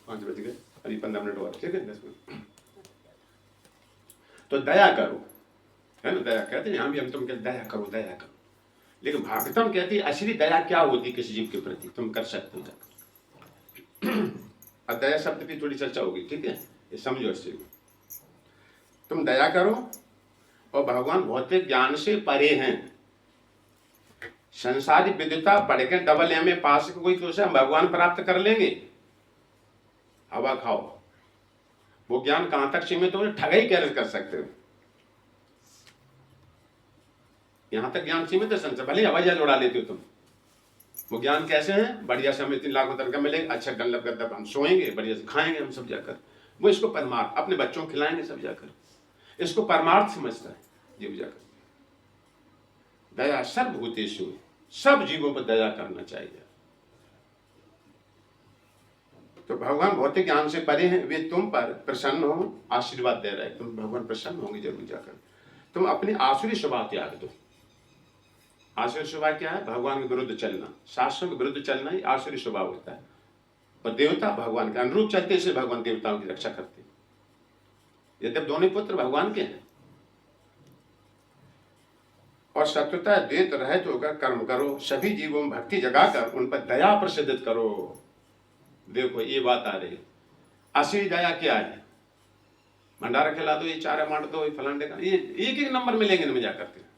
5 बज गए, अभी 15 मिनट और, ठीक है, 10 मिनट। तो दया करो, है ना। दया कहते हैं, यहाँ भी हम तुम कहते दया करो, दया करो। लेकिन भागवतम कहती है असली दया क्या होती किसी जीव के प्रति, तुम कर सकते हो। अब दया शब्द की थोड़ी चर्चा होगी, ठीक है, ये समझो इस चीज को। तुम दया करो, और भगवान भौतिक ज्ञान से परे हैं। संसारी विद्वता पढ़ के डबल एमए पास कोई तो उसे हम भगवान प्राप्त कर लेंगे, हवा खाओ। वो ज्ञान कहां तक सीमित हो, ठगाई कैसे कर सकते हो। यहां तक ज्ञान सीमित है संसार, भले हवाई जहाज उड़ा लेते हो तुम। वो ज्ञान कैसे है? बढ़िया से हमें 3 लाख रुपए का मिलेगा, अच्छा डल्लब गद्दा, हम सोएंगे, बढ़िया से खाएंगे हम सब जाकर। वो इसको परमार्थ, अपने बच्चों को खिलाएंगे सब जाकर, इसको परमार्थ समझता है जीव जाकर। दया सर्वभूतेषु, सब जीवों पर दया करना चाहिए। तो भगवान भौतिक ज्ञान से परे हैं, वे तुम पर प्रसन्न हो, आशीर्वाद दे रहे हैं। तुम भगवान प्रसन्न होंगे जरूर जाकर। तुम अपनी आसुरी स्वभाव त्याग दो। आसुरी स्वभाव क्या है? भगवान के विरुद्ध चलना, शास्त्रों के विरुद्ध चलना ही आसुरी स्वभाव होता है। और देवता भगवान के अनुरूप चलते से भगवान देवताओं की रक्षा करते हैं। यद्यप दोनों पुत्र भगवान के हैं। और शत्रुता द्वेष रहित होकर कर्म करो, सभी जीवों में भक्ति जगाकर उन पर दया प्रसिद्ध करो। देखो ये बात आ रही है, असली दया क्या है? भंडारा खिला दो, ये चारा मार दो, ये फलाने का, ये एक एक नंबर मिलेंगे इनमें जाकर के।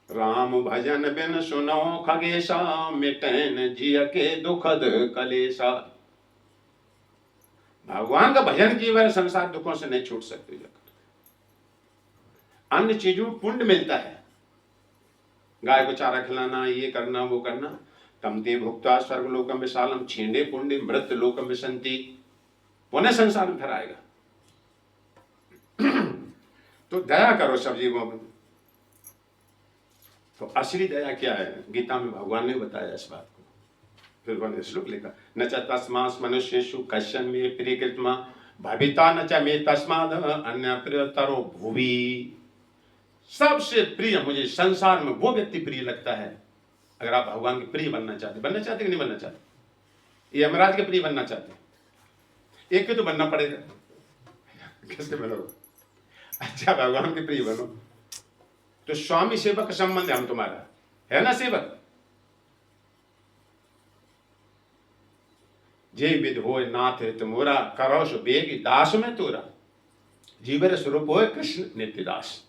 राम भजन बिन सुनो खगेशा, मिटन जिय के दुखद कलेशा। भगवान का भजन किए वह संसार दुखों से नहीं छूट सकते जाकर। अन्य चीजों पुण्य मिलता है, गाय को चारा खिलाना, ये करना, वो करना। तम ते भुक्त्वा स्वर्गलोकम विशालम, छींडे पुण्य मृत लोकम विसंति। पुनः संसार में फिर आएगा। तो दया करो सब जीवों में। तो असली दया क्या है? गीता में भगवान ने बताया इस बात को। फिर बने श्लोक लिखा, न च तस्मात् मनुष्येषु कश्चन मे प्रियकृत्मा, भविता न च मे तस्माद् अन्य प्रियतरो भुवि। सबसे प्रिय मुझे संसार में वो व्यक्ति प्रिय लगता है, अगर आप भगवान के प्रिय बनना चाहते कि नहीं बनना चाहते? ये यमराज के प्रिय बनना चाहते? एक के तो बनना पड़ेगा। किसके बनोगे? अच्छा भगवान के प्रिय बनो। तो स्वामी सेवक का संबंध है हम तुम्हारा, है ना सेवक? जे विद हो नाथ है तुमोरा, करो सो बेगी दास में तोरा। जीवर स्वरूप हो कृष्ण नित्य दास।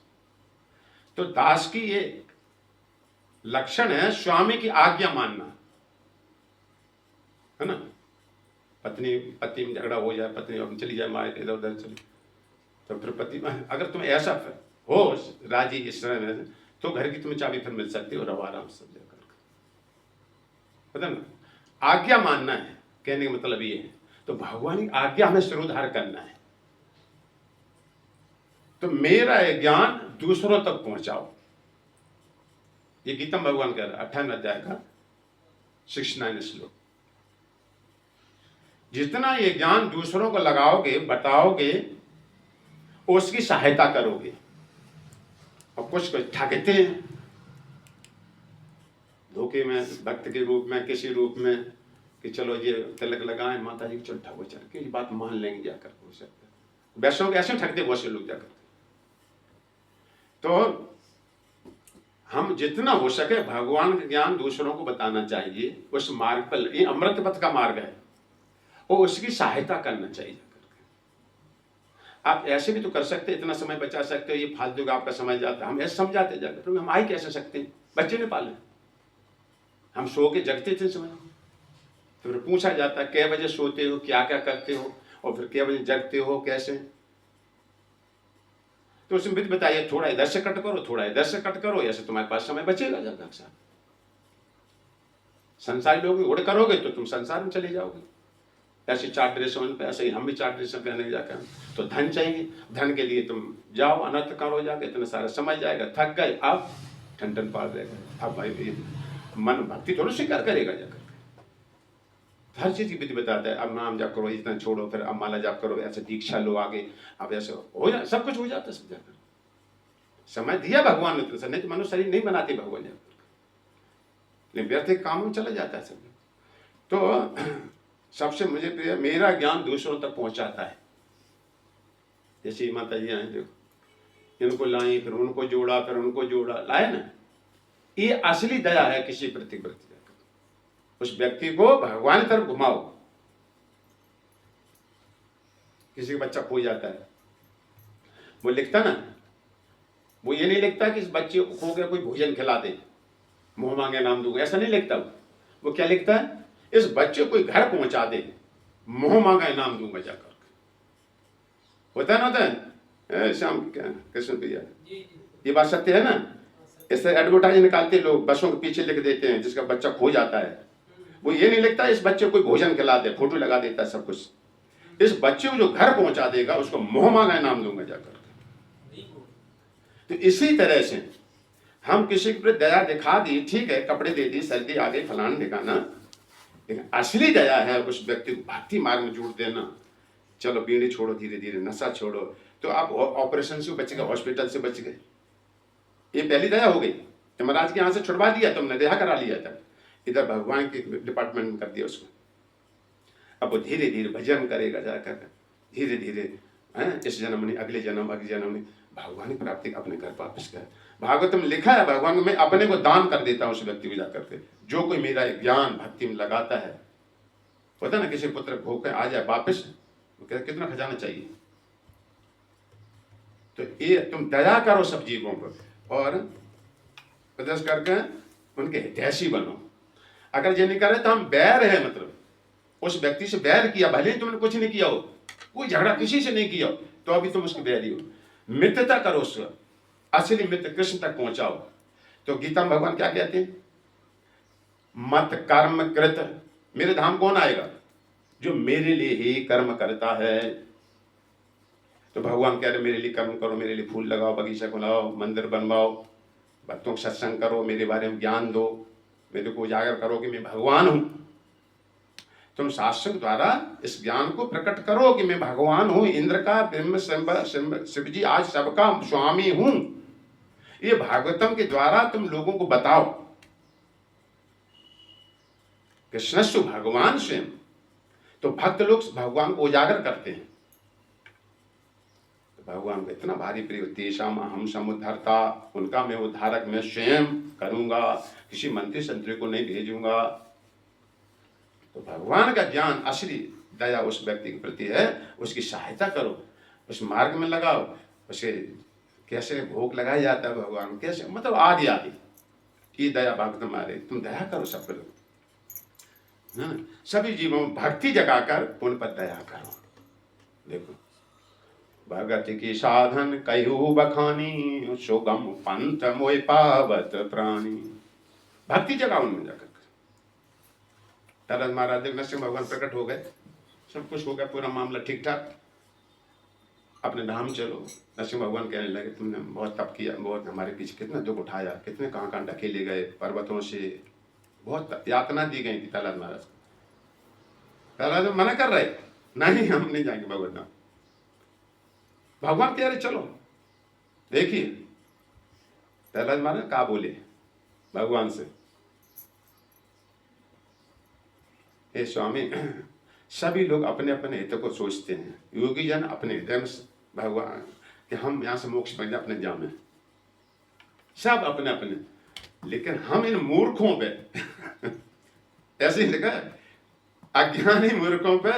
तो दास की ये लक्षण है स्वामी की आज्ञा मानना, है ना। पति में झगड़ा हो जाए, पत्नी और चली जाए मार इधर उधर चली, तो फिर पति अगर तुम ऐसा हो राजी इस तरह में, तो घर की तुम्हें चाबी फिर मिल सकती है और अब आराम से जाकर, पता ना। आज्ञा मानना है, कहने का मतलब ये है। तो भगवान की आज्ञा हमें सिरोधार करना है। तो मेरा ज्ञान दूसरों तक पहुंचाओ, ये गीता भगवान कह रहा है 58 अध्याय का 69 श्लोक। जितना ये ज्ञान दूसरों को लगाओगे, बताओगे, उसकी सहायता करोगे। और कुछ ठगते हैं धोखे में, भक्त के रूप में, किसी रूप में, कि चलो ये तिलक लगाएं माता जी, चलो ठगो, चल के ये बात मान लेंगे जाकर। हो सकता है वैसों के ऐसे ठगते बहुत से लोग जाकर। तो हम जितना हो सके भगवान का ज्ञान दूसरों को बताना चाहिए, उस मार्ग पर। ये अमृत पथ का मार्ग है, और उसकी सहायता करना चाहिए। आप ऐसे भी तो कर सकते, इतना समय बचा सकते हो, ये फालतू का आपका समय जाता है। हम ऐसे समझाते जाते, प्रभु हम आ ही कैसे सकते हैं, बच्चे ने पाले, हम सो के जगते थे समय। तो फिर पूछा जाता है कै बजे सोते हो, क्या क्या करते हो, और फिर कै बजे जगते हो, कैसे। तो उसमें भी बताइए, थोड़ा इधर से कट करो, थोड़ा इधर से कट करो, ऐसे तुम्हारे पास समय बचेगा जब तक। संसारी लोग उड़ करोगे तो तुम संसार में चले जाओगे। ऐसे 4 ड्रेसों पे, ऐसे ही हम भी 4 ड्रेसों पहने जाकर। तो धन चाहिए, धन के लिए तुम जाओ अनर्थ करो जाके, इतना सारा समय जाएगा, थक गए, अब ठंडन पार रहेगा। अब भाई मन भक्ति थोड़ा स्वीकार करेगा जाकर। हर चीज की विधि बताता है, अब नाम जाप करो, इतना छोड़ो, फिर अब माला जाप करो, ऐसे दीक्षा लो आगे, अब ऐसे हो जा, सब कुछ हो जाता है सब जाकर। समय दिया भगवान ने तो, नहीं तो मनुष्य शरीर नहीं बनाते भगवान जाकर, लेकिन व्यर्थ काम में चला जाता है सब। तो सबसे मुझे प्रिय, मेरा ज्ञान दूसरों तक पहुंचाता है। जैसे माता जी आए, देखो इनको लाई, फिर उनको जोड़ा, फिर उनको जोड़ा, लाए ना। ये असली दया है किसी प्रति। उस व्यक्ति को भगवान की तरफ घुमाओ। किसी का बच्चा खो जाता है, वो लिखता ना, वो ये नहीं लिखता कि इस बच्चे को खो गया कोई भोजन खिला दे, मुंह मांगे नाम दूंगा, ऐसा नहीं लिखता। वो क्या लिखता है, इस बच्चे को घर पहुंचा दे, मुंह मांगा इनाम दूंगा जाकर। होता है ना, होता है श्याम कृष्ण भैया, ये बात सत्य है ना। इससे एडवर्टाइज निकालते लोग, बसों के पीछे लिख देते हैं जिसका बच्चा खो जाता है। वो ये नहीं लिखता इस बच्चे को भोजन खिला दे, फोटो लगा देता है सब कुछ। इस बच्चे को जो घर पहुंचा देगा उसको मुंह मांगा इनाम दूंगा जाकर। तो इसी तरह से हम किसी के प्रति दया दिखा दी, ठीक है, कपड़े दे दी, सर्दी आ गई, फलाना दिखाना, लेकिन असली दया है उस व्यक्ति को भक्ति मार्ग में जोड़ देना। चलो बीड़ी छोड़ो, धीरे धीरे नशा छोड़ो, तो आप ऑपरेशन से बच गए, हॉस्पिटल से बच गए। ये पहली दया हो गई। महाराज के यहाँ से छुड़वा दिया, तुमने रिहा करा लिया था, इधर भगवान के डिपार्टमेंट में कर दिया उसको। अब वो धीरे धीरे भजन करेगा जाकर, धीरे धीरे इस जन्म में, अगले जन्म, अगले जन्म में भगवान की प्राप्ति अपने घर वापस कर। भागवत में लिखा है, भगवान में अपने को दान कर देता हूं उस व्यक्ति को जाकर के, जो कोई मेरा ज्ञान भक्ति में लगाता है। होता ना, किसी पुत्र भूखे आ जाए वापस, कितना खजाना चाहिए। तो ये तुम दया करो सब जीवों पर, और प्रदर्श करके उनके हितैषी बनो। अगर ये नहीं करे तो हम बैर है, मतलब उस व्यक्ति से बैर किया, भले ही तुमने कुछ नहीं किया हो, कोई झगड़ा किसी से नहीं किया हो, तो अभी तुम उसके बैरी हो। मित्रता करो उससे, असली मित्र कृष्ण तक पहुंचाओ। तो गीता में भगवान क्या कहते हैं, मत कर्म कृत मेरे धाम कौन आएगा, जो मेरे लिए ही कर्म करता है। तो भगवान कह रहे मेरे लिए कर्म करो, मेरे लिए फूल लगाओ, बगीचा खुलाओ, मंदिर बनवाओ, भक्तों को सत्संग करो, मेरे बारे में ज्ञान दो, मेरे को उजागर करो कि मैं भगवान हूं। तुम शास्त्र द्वारा इस ज्ञान को प्रकट करो कि मैं भगवान हूं, इंद्र का, ब्रह्म शिव जी आज सबका स्वामी हूं। ये भागवतम के द्वारा तुम लोगों को बताओ। कृष्णस्व भगवान स्वयं, तो भक्त लोग भगवान को उजागर करते हैं। तो भगवान को इतना भारी प्रिय, तेषाम अहम समुद्धरता, उनका मैं उद्धारक मैं स्वयं करूंगा, किसी मंत्री संतरी को नहीं भेजूंगा। तो भगवान का ज्ञान, असली दया उस व्यक्ति के प्रति है, उसकी सहायता करो, उस मार्ग में लगाओ। उसे कैसे भोग लगाया जाता है भगवान, कैसे, मतलब आदि आदि की दया भक्त मारे। तुम दया करो सब पर, है ना, सभी जीवों में भक्ति जगाकर उन पर दया करो। देखो, भगत की साधन कहू बखानी, सुगम पंथ मोय पावत प्राणी। भक्ति जगाओ उनमें जाकर। तरद महाराज नरसिंह भगवान प्रकट हो गए, सब कुछ हो गया, पूरा मामला ठीक ठाक, अपने धाम चलो। नरसिंह भगवान कहने लगे तुमने बहुत तप किया, बहुत हमारे पीछे कितना दुख उठाया, कितने कहाँ कहाँ ढकेले गए पर्वतों से, बहुत यातना दी गई थी प्रहलाद महाराज को। प्रहलाद मना कर रहे, नहीं हम नहीं जाएंगे भगवान धाम। भगवान कह रहे चलो। देखिए प्रहलाद महाराज क्या बोले भगवान से, हे स्वामी, सभी लोग अपने अपने हित को सोचते हैं, योगी जन अपने हृदय में भगवान कि हम यहाँ से मोक्ष पाएंगे अपने जाम, सब अपने अपने, लेकिन हम इन मूर्खों पे ऐसे ही लिखा है, अज्ञानी मूर्खों पे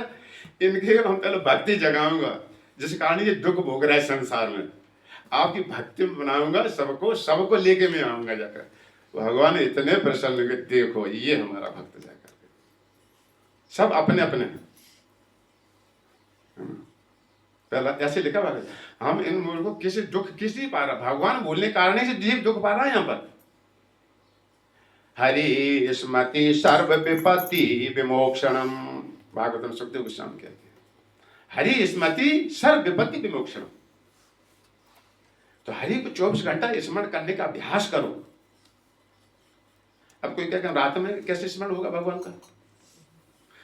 इनके हम पहले भक्ति जगाऊंगा। जिस कारण ये दुख भोग रहा है संसार में, आपकी भक्ति में बनाऊंगा सबको, सबको लेके मैं आऊंगा जाकर। भगवान इतने प्रसन्न कि देखो ये हमारा भक्त जाकर, सब अपने अपने हैं। पहला ऐसे लिखा हुआ है, हम इन मूर्खों किसी दुख किसी पा रहा, भगवान बोलने कारण ही से जीव दुख पा रहा है यहाँ पर। हरि स्मृति सर्व विपत्ति विमोक्षणम, भागवतम सुखदेव गोस्वामी कहते हैं हरि स्मृति सर्व विपत्ति विमोक्षणम। तो हरि को 24 घंटा स्मरण करने का अभ्यास करो। अब कोई क्या रात में कैसे स्मरण होगा भगवान का?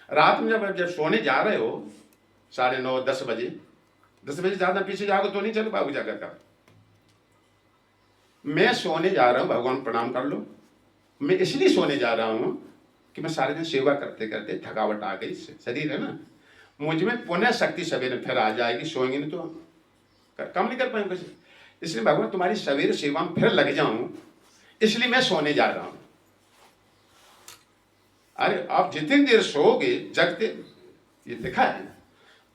रात में जब सोने जा रहे हो 9:30 10 बजे, 10 बजे ज्यादा पीछे जाओगे तो नहीं चल पाओगे जाकर का। मैं सोने जा रहा हूं, भगवान प्रणाम कर लो। मैं इसलिए सोने जा रहा हूं कि मैं सारे दिन सेवा करते करते थकावट आ गई, शरीर है ना, मुझ में पुनः शक्ति सवेरे फिर आ जाएगी। सोएंगे नहीं तो कम नहीं कर पाएंगे। इसलिए भगवान तुम्हारी सवेरे सेवा में फिर लग जाऊं, इसलिए मैं सोने जा रहा हूं। अरे आप जितनी देर सोओगे जगते, ये लिखा है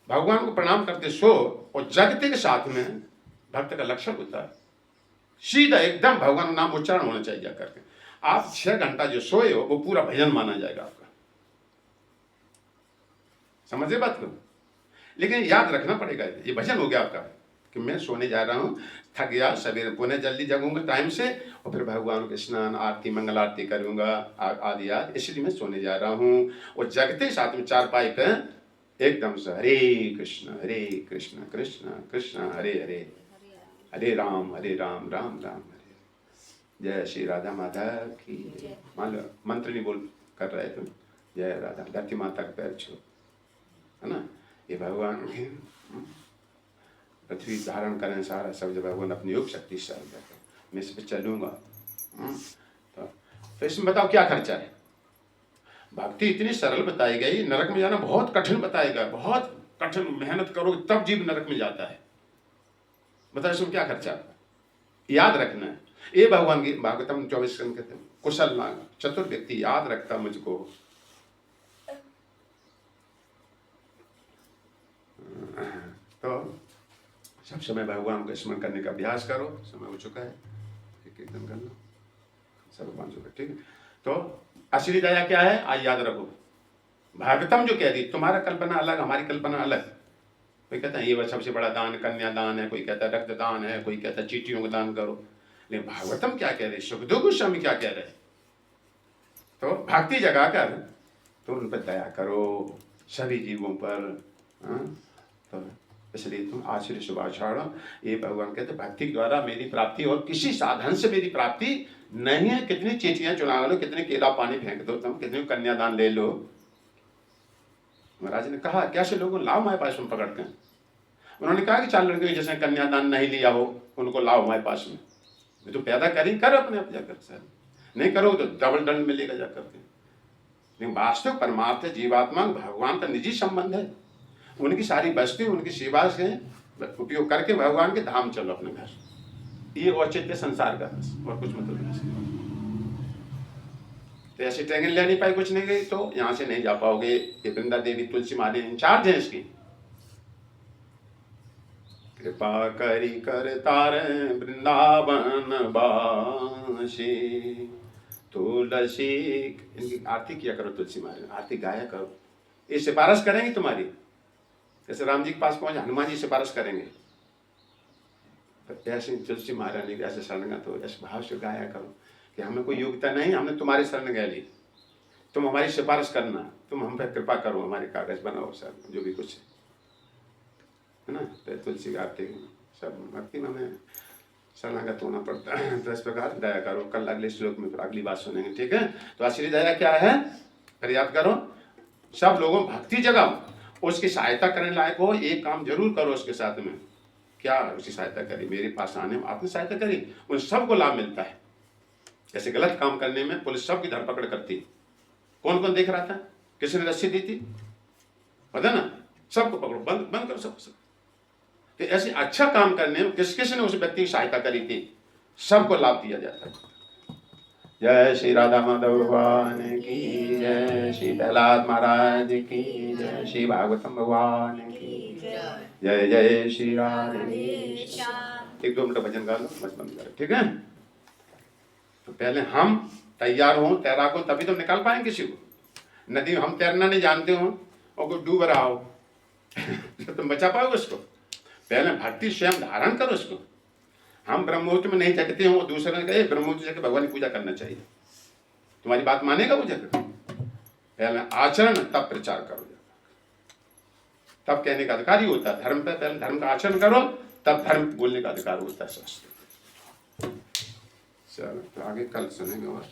भगवान को प्रणाम करते सो और जगते के साथ में भक्त का लक्षण होता है सीधा एकदम भगवान का नाम उच्चारण होना चाहिए जाकर के। आप 6 घंटा जो सोए हो वो पूरा भजन माना जाएगा आपका। समझे बात को? लेकिन याद रखना पड़ेगा, ये भजन हो गया आपका कि मैं सोने जा रहा हूँ, थक गया, सवेरे पुनः जल्दी जगूंगा टाइम से और फिर भगवान के स्नान आरती मंगल आरती करूंगा आदि आदि, इसलिए मैं सोने जा रहा हूँ। और जगते साथ में चारपाई पे एकदम से हरे कृष्ण कृष्ण कृष्ण हरे हरे, हरे राम राम राम हरे। जय श्री राधा माधव की। मान लो मंत्र नहीं बोल कर रहे थे, जय राधा, धरती माता का पैर छू, है ना, ये भगवान की पृथ्वी धारण करें सारा सब, जब भगवान अपनी योग शक्ति से मैं इस पर चलूंगा। तो इसमें बताओ क्या खर्चा है? भक्ति इतनी सरल बताई गई, नरक में जाना बहुत कठिन बताएगा, बहुत कठिन, मेहनत करो तब जीव नरक में जाता है। बताओ इसमें क्या खर्चा? याद रखना है ये भगवान की भागवतम 24 कहते हैं, कुशल नाग चतुर व्यक्ति याद रखता मुझको। तो सब समय भगवान को स्मरण करने का अभ्यास करो। समय हो चुका है, एकदम कर लो सब 5 रुपये, ठीक है। तो असली दया क्या है आज याद रखो। भागवतम जो कह रही तुम्हारा कल्पना अलग, हमारी कल्पना अलग। कोई कहता है ये सबसे बड़ा दान कन्यादान है, कोई कहता है रक्तदान है, कोई कहता है चीटियों का दान करो। लेकिन भागवतम क्या कह रहे, सुखदेव गोस्वामी क्या कह रहे? तो भक्ति जगा कर तो उन पर दया करो सभी जीवों पर। तो इसलिए तुम आश्रय शुभाषाढ़, ये भगवान कहते भक्ति द्वारा मेरी प्राप्ति और किसी साधन से मेरी प्राप्ति नहीं है। कितनी चीटियां चुना लो, कितने केला पानी फेंक दो तुम, कितने कन्यादान ले लो। महाराज ने कहा कैसे लोगों लाओ हमारे पास में पकड़ते हैं। उन्होंने कहा कि 4 लड़कियों जिसने कन्यादान नहीं लिया हो उनको लाओ हमारे पास में। तो पैदा करी कर अपने आप जाकर सर, नहीं करो तो डबल दंड मिलेगा जाकर के। लेकिन वास्तव परमार्थ जीवात्मा भगवान का निजी संबंध है। उनकी सारी वस्तु उनकी सेवा से उपयोग करके भगवान के धाम चलो अपने घर। ये औचित्य संसार का और कुछ मतलब नहीं। तो ऐसी ट्रेनिंग ले नहीं पाई, कुछ नहीं गई तो यहाँ से नहीं जा पाओगे। ये वृंदा देवी तुलसी माली इंचार्ज है इसकी। कृपा करी कर तारे वृंदावन बासी, तुलसी। इनकी आरती किया करो, तुलसी माली आरती गाया करो। ये सिफारिश करेंगे तुम्हारी, जैसे राम जी के पास पहुंचे हनुमान जी सिफारिश करेंगे। तो ऐसे तुलसी महारानी ऐसे शरण तो ऐसे भाव से गाया करो कि हमें कोई योग्यता नहीं, हमने तुम्हारी शरण गए ली, तुम हमारी सिफारिश करना, तुम हम पर कृपा करो, हमारे कागज बनाओ सर जो भी कुछ है ना। तो तुलसी आरती सब भक्ति में हमें शरणागत होना पड़ता है। तो इस प्रकार दया करो। कल अगले श्लोक में अगली बात सुनेंगे, ठीक है। तो असली दया क्या है फिर याद करो। सब लोगों भक्ति जगाओ, उसकी सहायता करने लायक हो, एक काम जरूर करो उसके साथ में। क्या उसकी सहायता करी, मेरे पास आने में आपने सहायता करी, उन सबको लाभ मिलता है। जैसे गलत काम करने में पुलिस सबकी धरपकड़ करती, कौन कौन देख रहा था, किसी ने रस्सी दी थी, पता ना, सबको पकड़ो, बंद करो सब। तो ऐसे अच्छा काम करने में किस ने उस व्यक्ति की सहायता करी थी, सबको लाभ दिया जाता है। जय श्री राधा माधव भगवान की जय, श्री प्रहलाद महाराज की जय, श्री भागवतम भगवान की। जय जय श्री राधे। राधे श्याम। 1-2 मिनट भजन गा लो, बस बंद करो, ठीक है। तो पहले हम तैयार हो, तैराक हो, तभी तो निकाल पाएंगे किसी को। नदी में हम तैरना नहीं जानते हो और कोई डूब रहा हो तो तुम बचा पाओगे उसको। पहले भक्ति स्वयं धारण करो उसको। हम ब्रह्ममुहूर्त में नहीं जगते हो, दूसरे ने कहे ब्रह्ममुहूर्त जगह भगवान की पूजा करना चाहिए, तुम्हारी बात मानेगा वो जगह? पहले आचरण तब प्रचार करो, तब कहने का अधिकार ही होता है। धर्म पे पहले धर्म का आचरण करो, तब धर्म बोलने का अधिकार होता है शास्त्र। चलो तो आगे कल सुनेंगे। और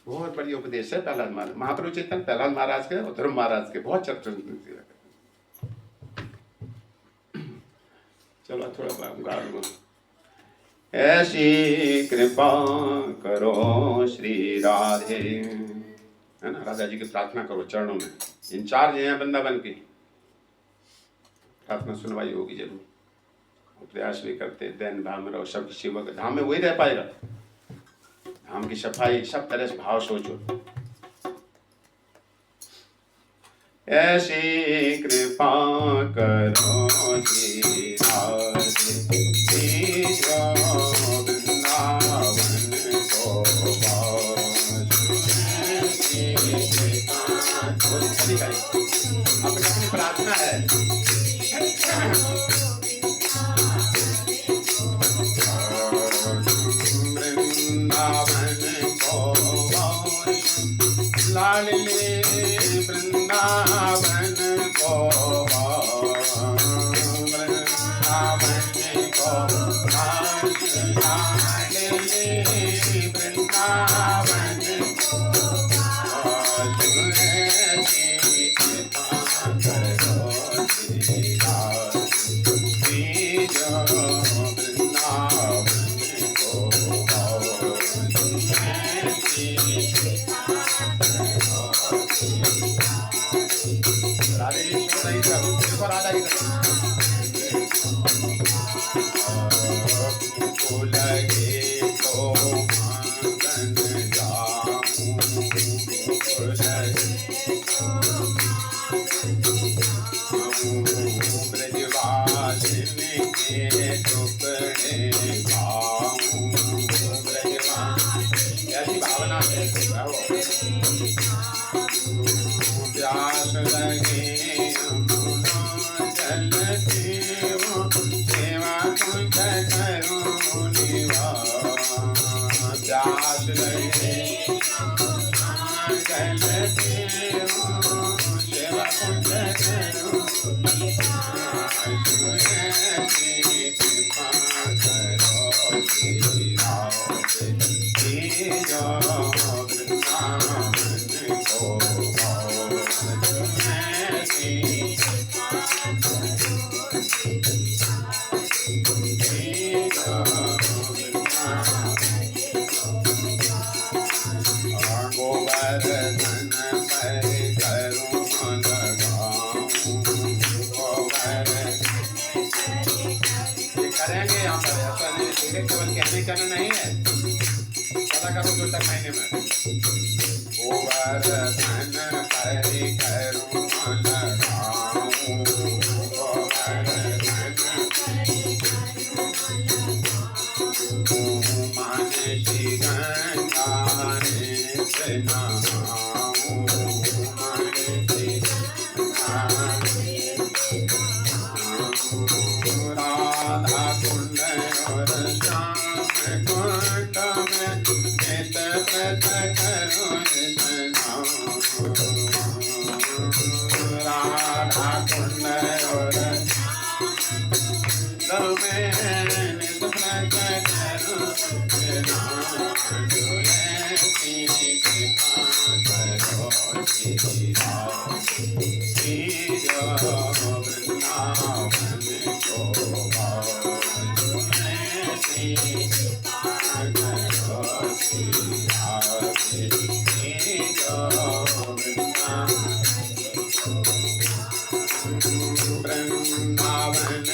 बहुत बड़ी उपदेश है प्रहलाद महाराज, महाप्रभु चैतन्य प्रहलाद महाराज के और ध्रुव महाराज के बहुत चर्चा। चलो थोड़ा गा लो। ऐसी कृपा करो श्री राधे, है ना, राधा जी की प्रार्थना करो चरणों में। इंचार्ज हैं वृंदावन की, प्रार्थना सुनवाई होगी जरूर। प्रयास भी करते, दैन भाव में रहो, सब शिव के धाम में वही रह पाएगा। धाम की सफाई सब तरह से भाव सोचो। ऐसी कृपा करो श्री राधे, वृंदावन को अपनी प्रार्थना है। वृंदावन को लाडले, वृंदावन को वृंदावन को लाडले, वृंदावन प्यास लगे चलती हूँ, सेवा कुछ करूँ निभा। प्यास लगे चलती हूँ, सेवा कुछ करूँ। कृपा करो श्री राधे, करेंगे यहाँ पर। ऐसा नहीं केवल कहने का नहीं है, पता करो 2 तक महीने में। गोवर्धन परि करूं लगाऊं, मानसी गंगा ने नहाऊं, मानसी राधा कुंड और श्याम कुंड में नित व्रत करो राधा कुंड और नित व्रत करो। वृंदावन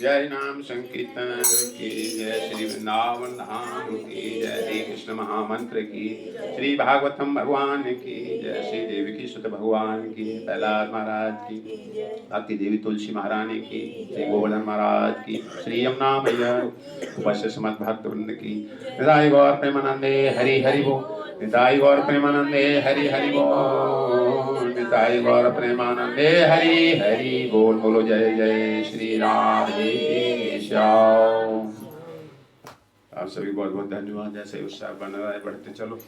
जय नाम संकीर्तन की जय, श्री वृंदावन धाम की जय, हरे कृष्ण महामंत्र की, श्री भागवतम भगवान की जय, श्री देवी की सुत भगवान की, प्रहलाद महाराज की, भक्ति देवी तुलसी महारानी की, श्री गोवर्धन महाराज की, श्री यमुना मैया उपस्थित समस्त भक्त वृंद की, निताई गौर प्रेमानंदे हरि हरि बोल, निताई गौर प्रेमानंदे हरि हरि बोल, निताई गौर प्रेमानंदे हरि हरि बोल। बोलो जय जय श्री राधे श्याम। आप सभी बहुत बहुत धन्यवाद। ऐसे उत्साह बना रहा है, बढ़ते चलो।